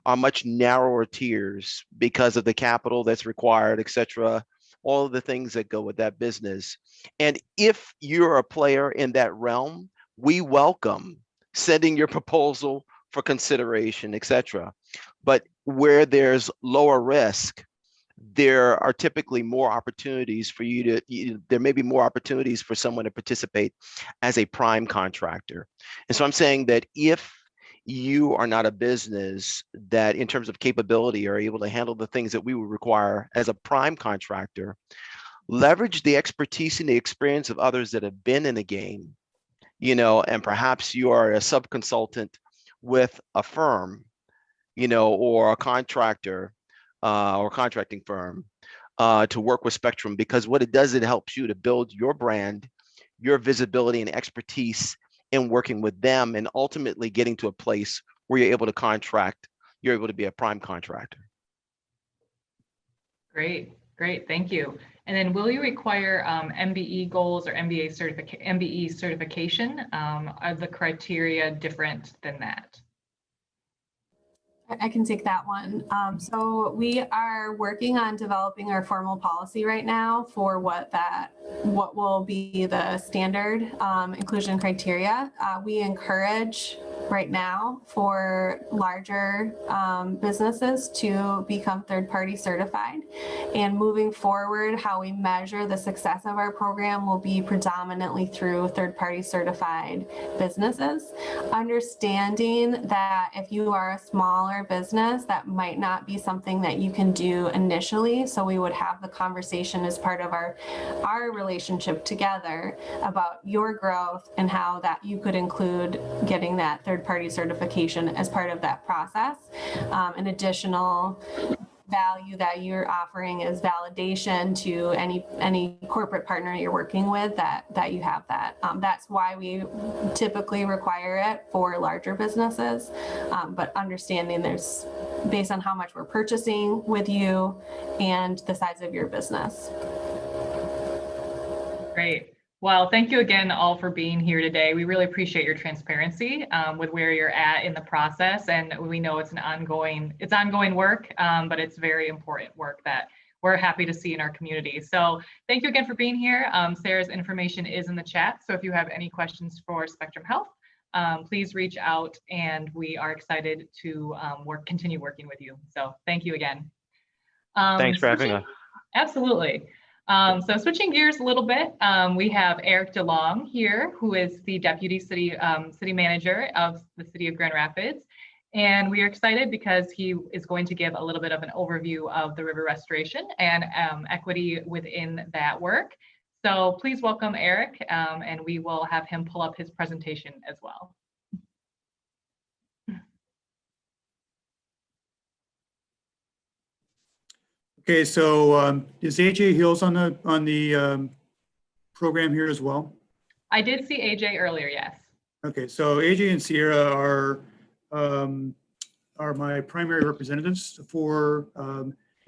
are much narrower tiers because of the capital that's required, et cetera, all of the things that go with that business. And if you're a player in that realm, we welcome sending your proposal for consideration, et cetera. But where there's lower risk, there are typically more opportunities for there may be more opportunities for someone to participate as a prime contractor. And so I'm saying that if you are not a business that in terms of capability are able to handle the things that we would require as a prime contractor, leverage the expertise and the experience of others that have been in the game, and perhaps you are a sub-consultant with a firm, or a contractor or contracting firm to work with Spectrum, because what it does, it helps you to build your brand, your visibility and expertise in working with them, and ultimately getting to a place where you're able to contract, you're able to be a prime contractor. Great, thank you. And then will you require MBE goals or MBE certification? Are the criteria different than that? I can take that one. So we are working on developing our formal policy right now for what will be the standard inclusion criteria. We encourage right now for larger businesses to become third-party certified. And moving forward, how we measure the success of our program will be predominantly through third-party certified businesses. Understanding that if you are a smaller business, that might not be something that you can do initially. So we would have the conversation as part of our relationship together about your growth and how that you could include getting that third-party certification as part of that process. An additional value that you're offering is validation to any corporate partner you're working with that you have that. That's why we typically require it for larger businesses, but understanding there's based on how much we're purchasing with you and the size of your business. Great. Well, thank you again all for being here today. We really appreciate your transparency with where you're at in the process. And we know it's ongoing work, but it's very important work that we're happy to see in our community. So thank you again for being here. Sarah's information is in the chat. So if you have any questions for Spectrum Health, please reach out, and we are excited to continue working with you. So thank you again. Thanks for having us. Absolutely. So switching gears a little bit, we have Eric DeLong here, who is the Deputy City Manager of the City of Grand Rapids. And we are excited because he is going to give a little bit of an overview of the river restoration and equity within that work. So please welcome Eric, and we will have him pull up his presentation as well. Okay, so is AJ Hills on the program here as well? I did see AJ earlier, yes. Okay, so AJ and Sierra are my primary representatives for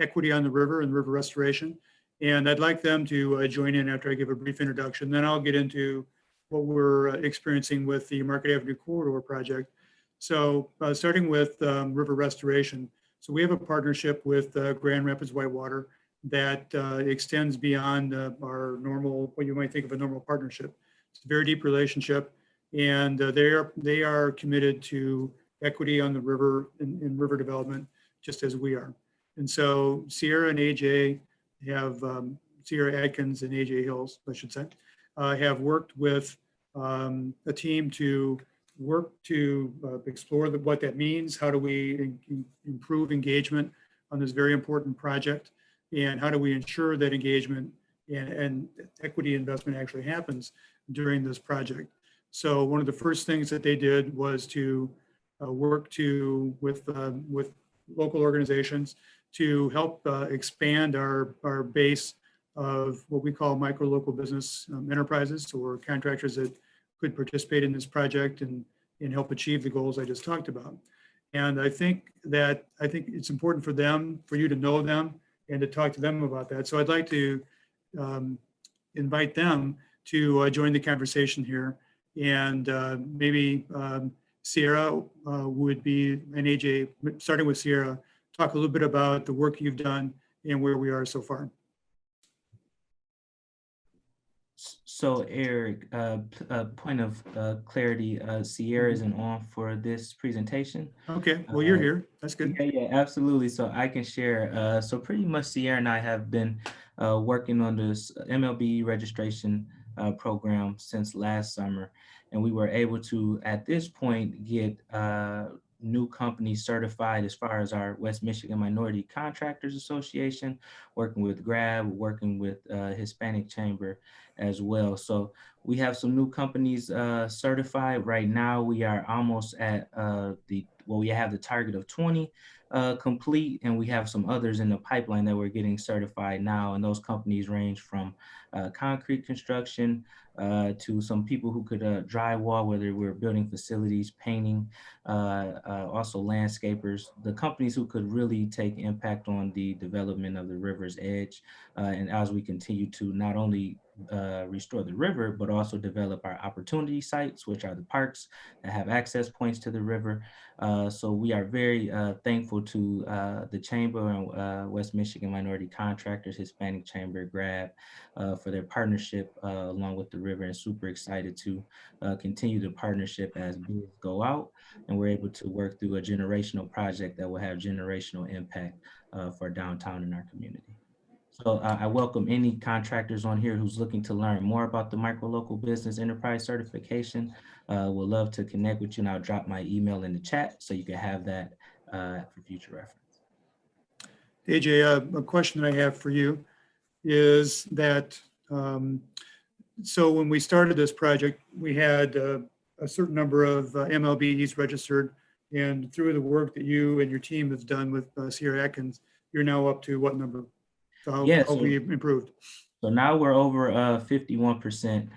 equity on the river and river restoration. And I'd like them to join in after I give a brief introduction. Then I'll get into what we're experiencing with the Market Avenue Corridor project. So starting with river restoration. So we have a partnership with Grand Rapids Whitewater that extends beyond our normal, what you might think of a normal partnership. It's a very deep relationship, and they are committed to equity on the river and river development, just as we are. And so Sierra and AJ have, Sierra Adkins and AJ Hills, I should say, have worked with a team to work to explore what that means. How do we improve engagement on this very important project? And how do we ensure that engagement and equity investment actually happens during this project? So one of the first things that they did was to work with local organizations to help expand our base of what we call micro local business enterprises, or contractors that could participate in this project and help achieve the goals I just talked about. And I think it's important for you to know them and to talk to them about that. So I'd like to invite them to join the conversation here. And maybe Sierra would be, and AJ, starting with Sierra, talk a little bit about the work you've done and where we are so far. So Eric, point of clarity, Sierra isn't on for this presentation. Okay, well, you're here. That's good. Yeah, absolutely. So I can share. So pretty much Sierra and I have been working on this MLB registration program since last summer. And we were able to, at this point, get new companies certified as far as our West Michigan Minority Contractors Association, working with GRAB, working with Hispanic Chamber as well. So we have some new companies certified. Right now, we are almost at we have the target of 20 complete, and we have some others in the pipeline that we're getting certified now. And those companies range from concrete construction to some people who could drywall, whether we're building facilities, painting, also landscapers, the companies who could really take impact on the development of the river's edge. And as we continue to not only restore the river, but also develop our opportunity sites, which are the parks that have access points to the river. So we are very thankful to the Chamber and West Michigan Minority Contractors, Hispanic Chamber, GRAB, for their partnership along with the river, and super excited to continue the partnership as bids go out, and we're able to work through a generational project that will have generational impact for downtown and our community. So I welcome any contractors on here who's looking to learn more about the Micro Local Business Enterprise Certification. We'll love to connect with you, and I'll drop my email in the chat so you can have that for future reference. AJ, a question that I have for you is that, so when we started this project, we had a certain number of MLBs registered, and through the work that you and your team have done with Sierra Atkins, you're now up to what number? So how have we improved? So now we're over 51%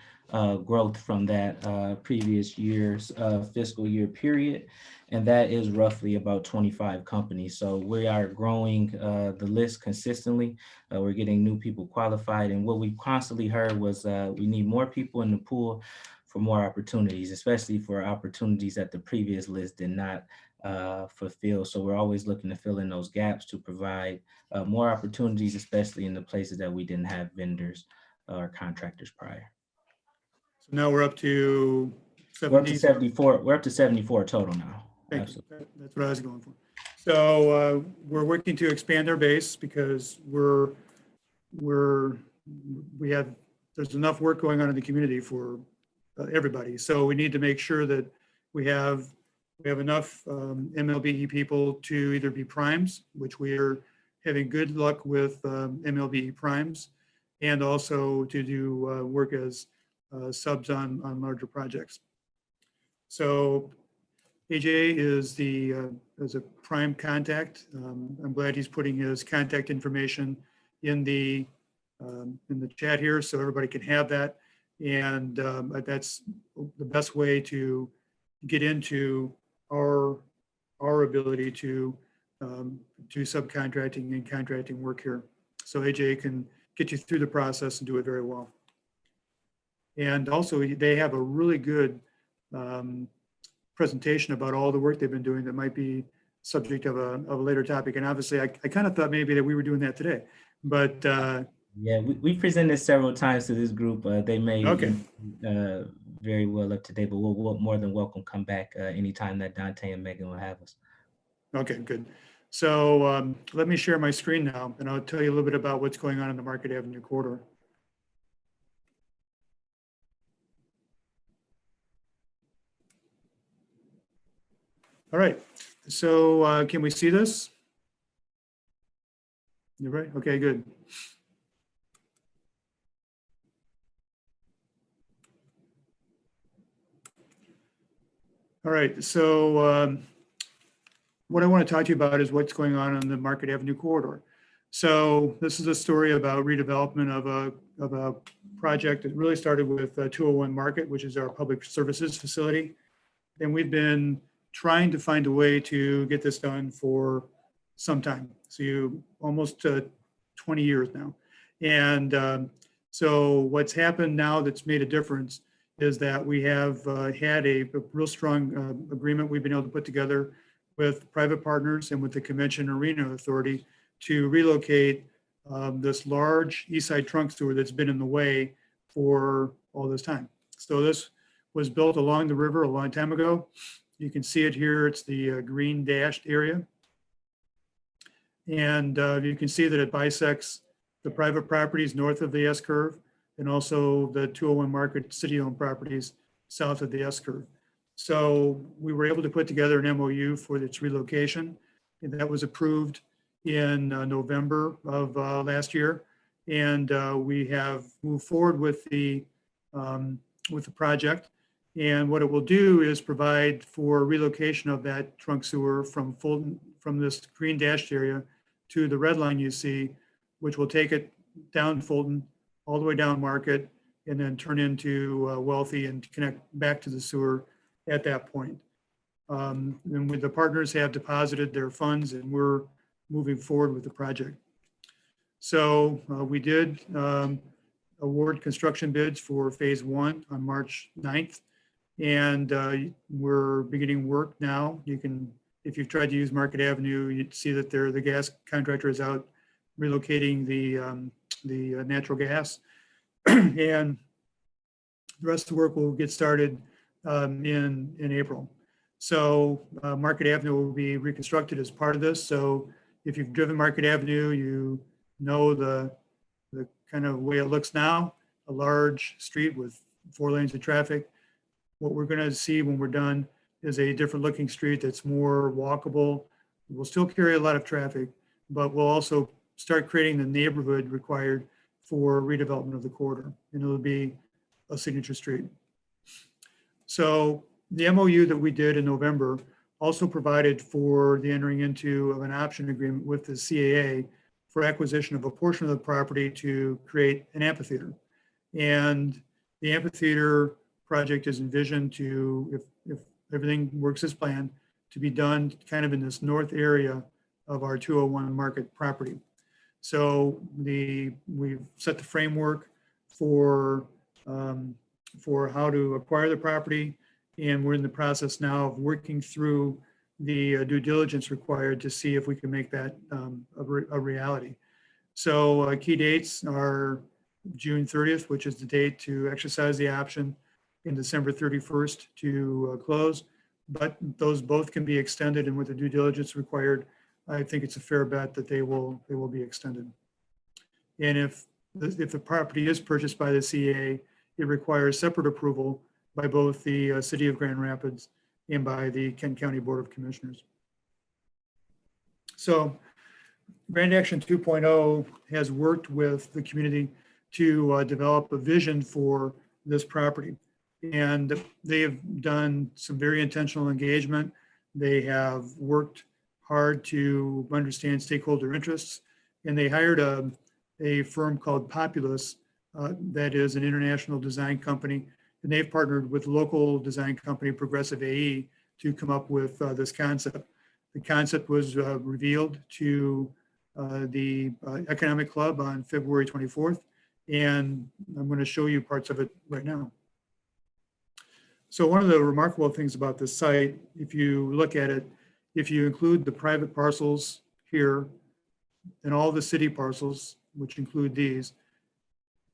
growth from that previous year's fiscal year period. And that is roughly about 25 companies. So we are growing the list consistently. We're getting new people qualified. And what we constantly heard was we need more people in the pool for more opportunities, especially for opportunities that the previous list did not fulfill. So we're always looking to fill in those gaps to provide more opportunities, especially in the places that we didn't have vendors or contractors prior. So now we're up to 70. We're up to 74. We're up to 74 total now. Thank you. That's what I was going for. So we're working to expand our base because there's enough work going on in the community for everybody. So we need to make sure that we have enough MLBE people to either be primes, which we are having good luck with MLBE primes, and also to do work as subs on larger projects. So AJ is a prime contact. I'm glad he's putting his contact information in the chat here so everybody can have that. And that's the best way to get into our ability to do subcontracting and contracting work here. So AJ can get you through the process and do it very well. And also they have a really good presentation about all the work they've been doing that might be subject of a later topic. And obviously I kind of thought maybe that we were doing that today, but yeah, we presented several times to this group. They may very well up to date, but we'll more than welcome come back anytime that Dante and Megan will have us. Okay, good. So let me share my screen now, and I'll tell you a little bit about what's going on in the Market Avenue corridor. All right, so can we see this? You're right, okay, good. All right, so what I want to talk to you about is what's going on the Market Avenue corridor. So this is a story about redevelopment of a project that really started with 201 Market, which is our public services facility. And we've been trying to find a way to get this done for some time. So almost 20 years now. And so what's happened now that's made a difference is that we have had a real strong agreement we've been able to put together with private partners and with the Convention Arena Authority to relocate this large east side trunk sewer that's been in the way for all this time. So this was built along the river a long time ago. You can see it here. It's the green dashed area. And you can see that it bisects the private properties north of the S-curve and also the 201 Market city-owned properties south of the S-curve. So we were able to put together an MOU for its relocation, and that was approved in November of last year. And we have moved forward with the project. And what it will do is provide for relocation of that trunk sewer from Fulton, from this green dashed area to the red line you see, which will take it down Fulton, all the way down Market, and then turn into Wealthy and connect back to the sewer at that point. And with the partners have deposited their funds and we're moving forward with the project. So we did award construction bids for phase 1 on March 9th. And we're beginning work now. You can, if you've tried to use Market Avenue, you'd see that the gas contractor is out relocating the natural gas. And the rest of the work will get started in April. So Market Avenue will be reconstructed as part of this. So if you've driven Market Avenue, you know the kind of way it looks now, a large street with 4 lanes of traffic. What we're going to see when we're done is a different looking street that's more walkable. We'll still carry a lot of traffic, but we'll also start creating the neighborhood required for redevelopment of the corridor, and it'll be a signature street. So the MOU that we did in November also provided for the entering into of an option agreement with the CAA for acquisition of a portion of the property to create an amphitheater. And the amphitheater project is envisioned to, if everything works as planned, to be done kind of in this north area of our 201 Market property. So we've set the framework for how to acquire the property, and we're in the process now of working through the due diligence required to see if we can make that a reality. So key dates are June 30th, which is the date to exercise the option, and December 31st to close. But those both can be extended, and with the due diligence required, I think it's a fair bet that they will be extended. And if the property is purchased by the CAA, it requires separate approval by both the City of Grand Rapids and by the Kent County Board of Commissioners. So Grand Action 2.0 has worked with the community to develop a vision for this property. And they have done some very intentional engagement. They have worked hard to understand stakeholder interests, and they hired a firm called Populous that is an international design company, and they've partnered with local design company Progressive AE to come up with this concept. The concept was revealed to the Economic Club on February 24th, and I'm going to show you parts of it right now. So one of the remarkable things about this site, if you look at it, if you include the private parcels here and all the city parcels, which include these,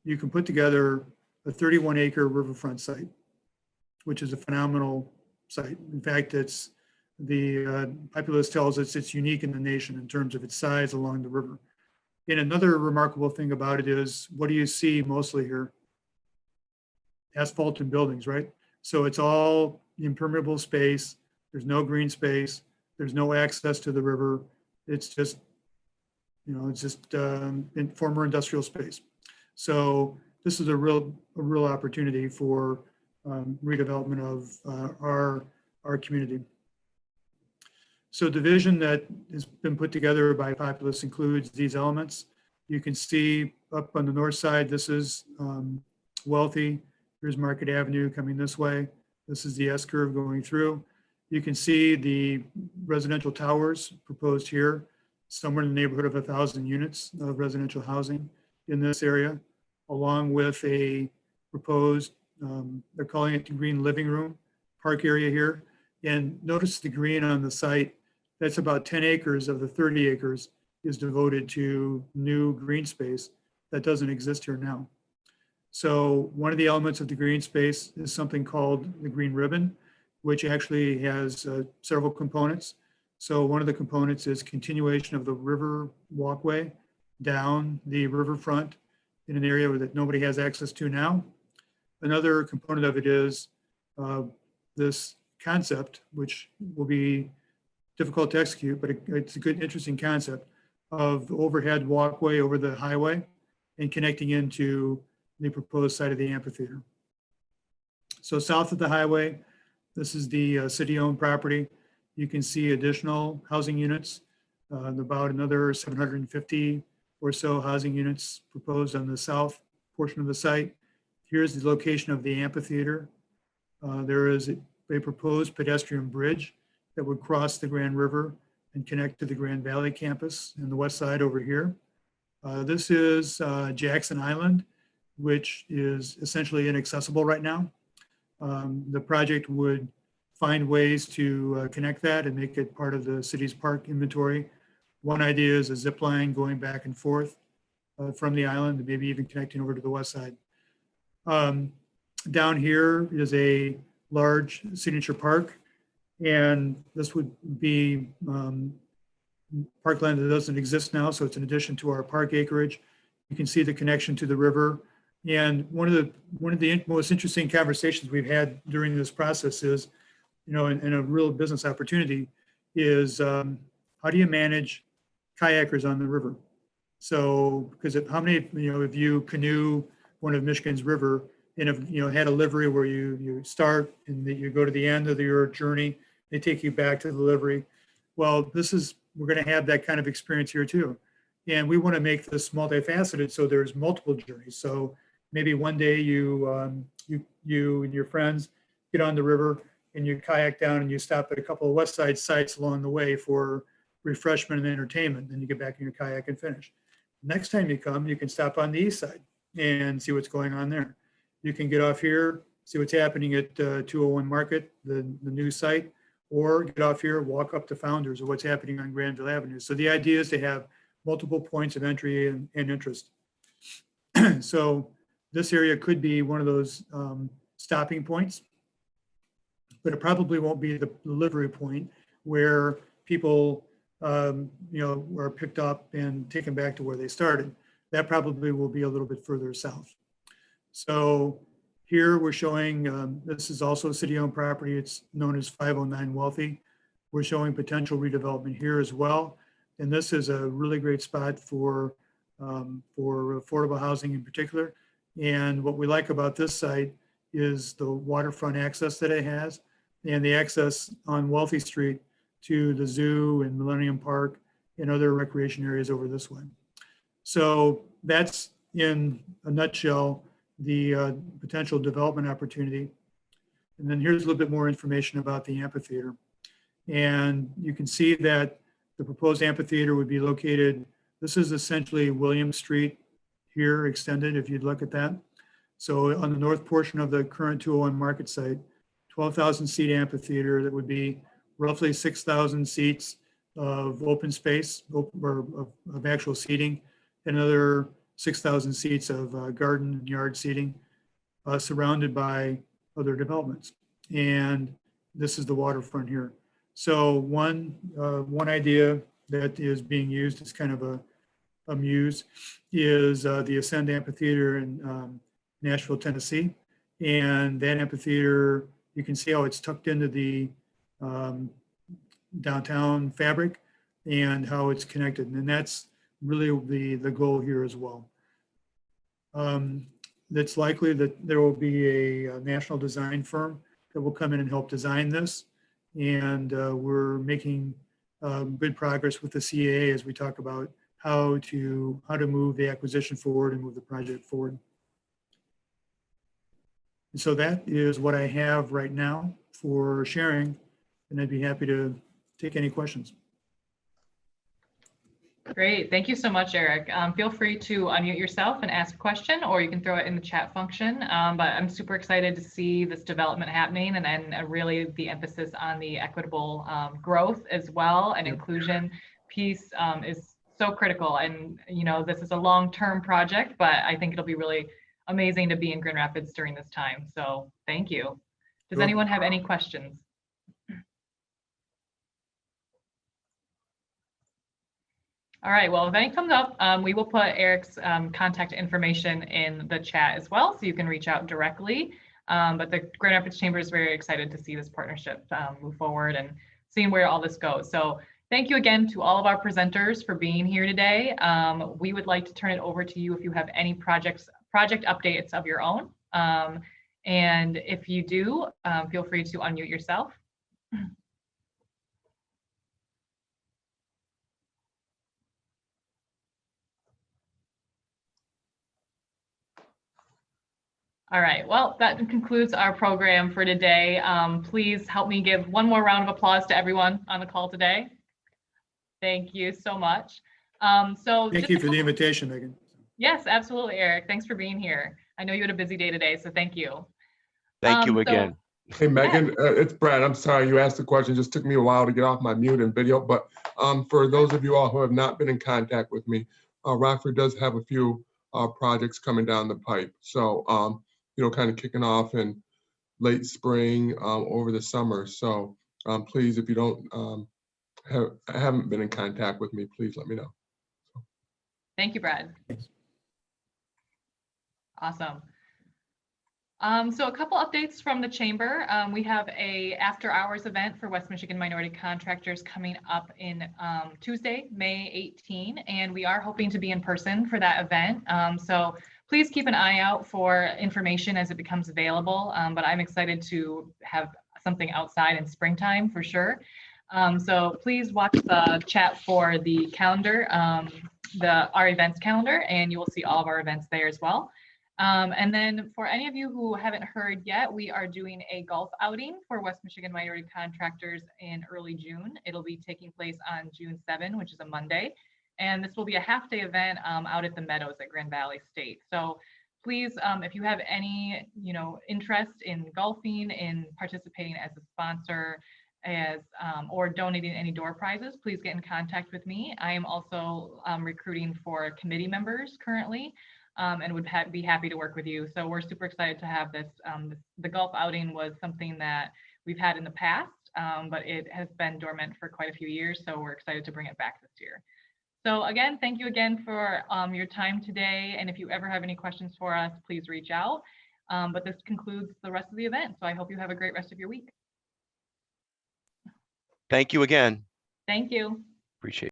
you can put together a 31-acre riverfront site, which is a phenomenal site. In fact, it's the Populous tells us it's unique in the nation in terms of its size along the river. And another remarkable thing about it is, what do you see mostly here? Asphalt and buildings, right? So it's all impermeable space. There's no green space. There's no access to the river. It's just, it's just in former industrial space. So this is a real opportunity for redevelopment of our community. So the vision that has been put together by Populous includes these elements. You can see up on the north side, this is Wealthy. Here's Market Avenue coming this way. This is the S-curve going through. You can see the residential towers proposed here, somewhere in the neighborhood of 1,000 units of residential housing in this area, along with a proposed, they're calling it the green living room park area here. And notice the green on the site, that's about 10 acres of the 30 acres is devoted to new green space that doesn't exist here now. So one of the elements of the green space is something called the green ribbon, which actually has several components. So one of the components is continuation of the river walkway down the riverfront in an area that nobody has access to now. Another component of it is this concept, which will be difficult to execute, but it's a good, interesting concept of overhead walkway over the highway and connecting into the proposed site of the amphitheater. So south of the highway, this is the city-owned property. You can see additional housing units, about another 750 or so housing units proposed on the south portion of the site. Here's the location of the amphitheater. There is a proposed pedestrian bridge that would cross the Grand River and connect to the Grand Valley campus and the west side over here. This is Jackson Island, which is essentially inaccessible right now. The project would find ways to connect that and make it part of the city's park inventory. One idea is a zip line going back and forth from the island, and maybe even connecting over to the west side. Down here is a large signature park, and this would be parkland that doesn't exist now, so it's in addition to our park acreage. You can see the connection to the river. And one of the most interesting conversations we've had during this process is, and a real business opportunity is how do you manage kayakers on the river? So, because how many, if you canoe one of Michigan's river and have, had a livery where you start and you go to the end of your journey, they take you back to the livery. Well, we're going to have that kind of experience here too. And we want to make this multifaceted so there's multiple journeys. So maybe one day you and your friends get on the river and you kayak down and you stop at a couple of west side sites along the way for refreshment and entertainment. Then you get back in your kayak and finish. Next time you come, you can stop on the east side and see what's going on there. You can get off here, see what's happening at 201 Market, the new site, or get off here, walk up to Founders, or what's happening on Granville Avenue. So the idea is to have multiple points of entry and interest. So this area could be one of those stopping points, but it probably won't be the delivery point where people are picked up and taken back to where they started. That probably will be a little bit further south. So here we're showing, this is also city-owned property. It's known as 509 Wealthy. We're showing potential redevelopment here as well. And this is a really great spot for affordable housing in particular. And what we like about this site is the waterfront access that it has and the access on Wealthy Street to the zoo and Millennium Park and other recreation areas over this way. So that's in a nutshell the potential development opportunity. And then here's a little bit more information about the amphitheater. And you can see that the proposed amphitheater would be located, this is essentially William Street here extended, if you'd look at that. So on the north portion of the current 201 Market site, 12,000 seat amphitheater that would be roughly 6,000 seats of open space or of actual seating, and another 6,000 seats of garden and yard seating surrounded by other developments. And this is the waterfront here. So one idea that is being used as kind of a muse is the Ascend Amphitheater in Nashville, Tennessee. And that amphitheater, you can see how it's tucked into the downtown fabric and how it's connected. And that's really the goal here as well. It's likely that there will be a national design firm that will come in and help design this. And we're making good progress with the CAA as we talk about how to move the acquisition forward and move the project forward. And so that is what I have right now for sharing, and I'd be happy to take any questions. Great. Thank you so much, Eric. Feel free to unmute yourself and ask a question, or you can throw it in the chat function. But I'm super excited to see this development happening, and really the emphasis on the equitable growth as well, and inclusion piece is so critical. And, you know, this is a long-term project, but I think it'll be really amazing to be in Grand Rapids during this time. So thank you. Does anyone have any questions? All right, well, if any comes up, we will put Eric's contact information in the chat as well, so you can reach out directly. But the Grand Rapids Chamber is very excited to see this partnership move forward and seeing where all this goes. So thank you again to all of our presenters for being here today. We would like to turn it over to you if you have any project updates of your own. And if you do, feel free to unmute yourself. All right, well, that concludes our program for today. Please help me give one more round of applause to everyone on the call today. Thank you so much. Thank you for the invitation, Megan. Yes, absolutely, Eric. Thanks for being here. I know you had a busy day today, so thank you. Thank you again. Hey, Megan, it's Brad. I'm sorry you asked the question. It just took me a while to get off my mute and video. But for those of you all who have not been in contact with me, Rockford does have a few projects coming down the pipe. So, you know, kind of kicking off in late spring over the summer. So please, if you don't haven't been in contact with me, please let me know. Thank you, Brad. Thanks. Awesome. So a couple updates from the Chamber. We have a after hours event for West Michigan Minority Contractors coming up in Tuesday, May 18, and we are hoping to be in person for that event. So please keep an eye out for information as it becomes available, but I'm excited to have something outside in springtime for sure. So please watch the chat for the calendar, our events calendar, and you will see all of our events there as well. And then for any of you who haven't heard yet, we are doing a golf outing for West Michigan Minority Contractors in early June. It'll be taking place on June 7, which is a Monday. And this will be a half-day event out at the Meadows at Grand Valley State. So please, if you have any, interest in golfing, in participating as a sponsor, or donating any door prizes, please get in contact with me. I am also recruiting for committee members currently, and would be happy to work with you. So we're super excited to have this. The golf outing was something that we've had in the past, but it has been dormant for quite a few years. So we're excited to bring it back this year. So again, thank you again for your time today. And if you ever have any questions for us, please reach out. But this concludes the rest of the event. So I hope you have a great rest of your week. Thank you again. Thank you. Appreciate it.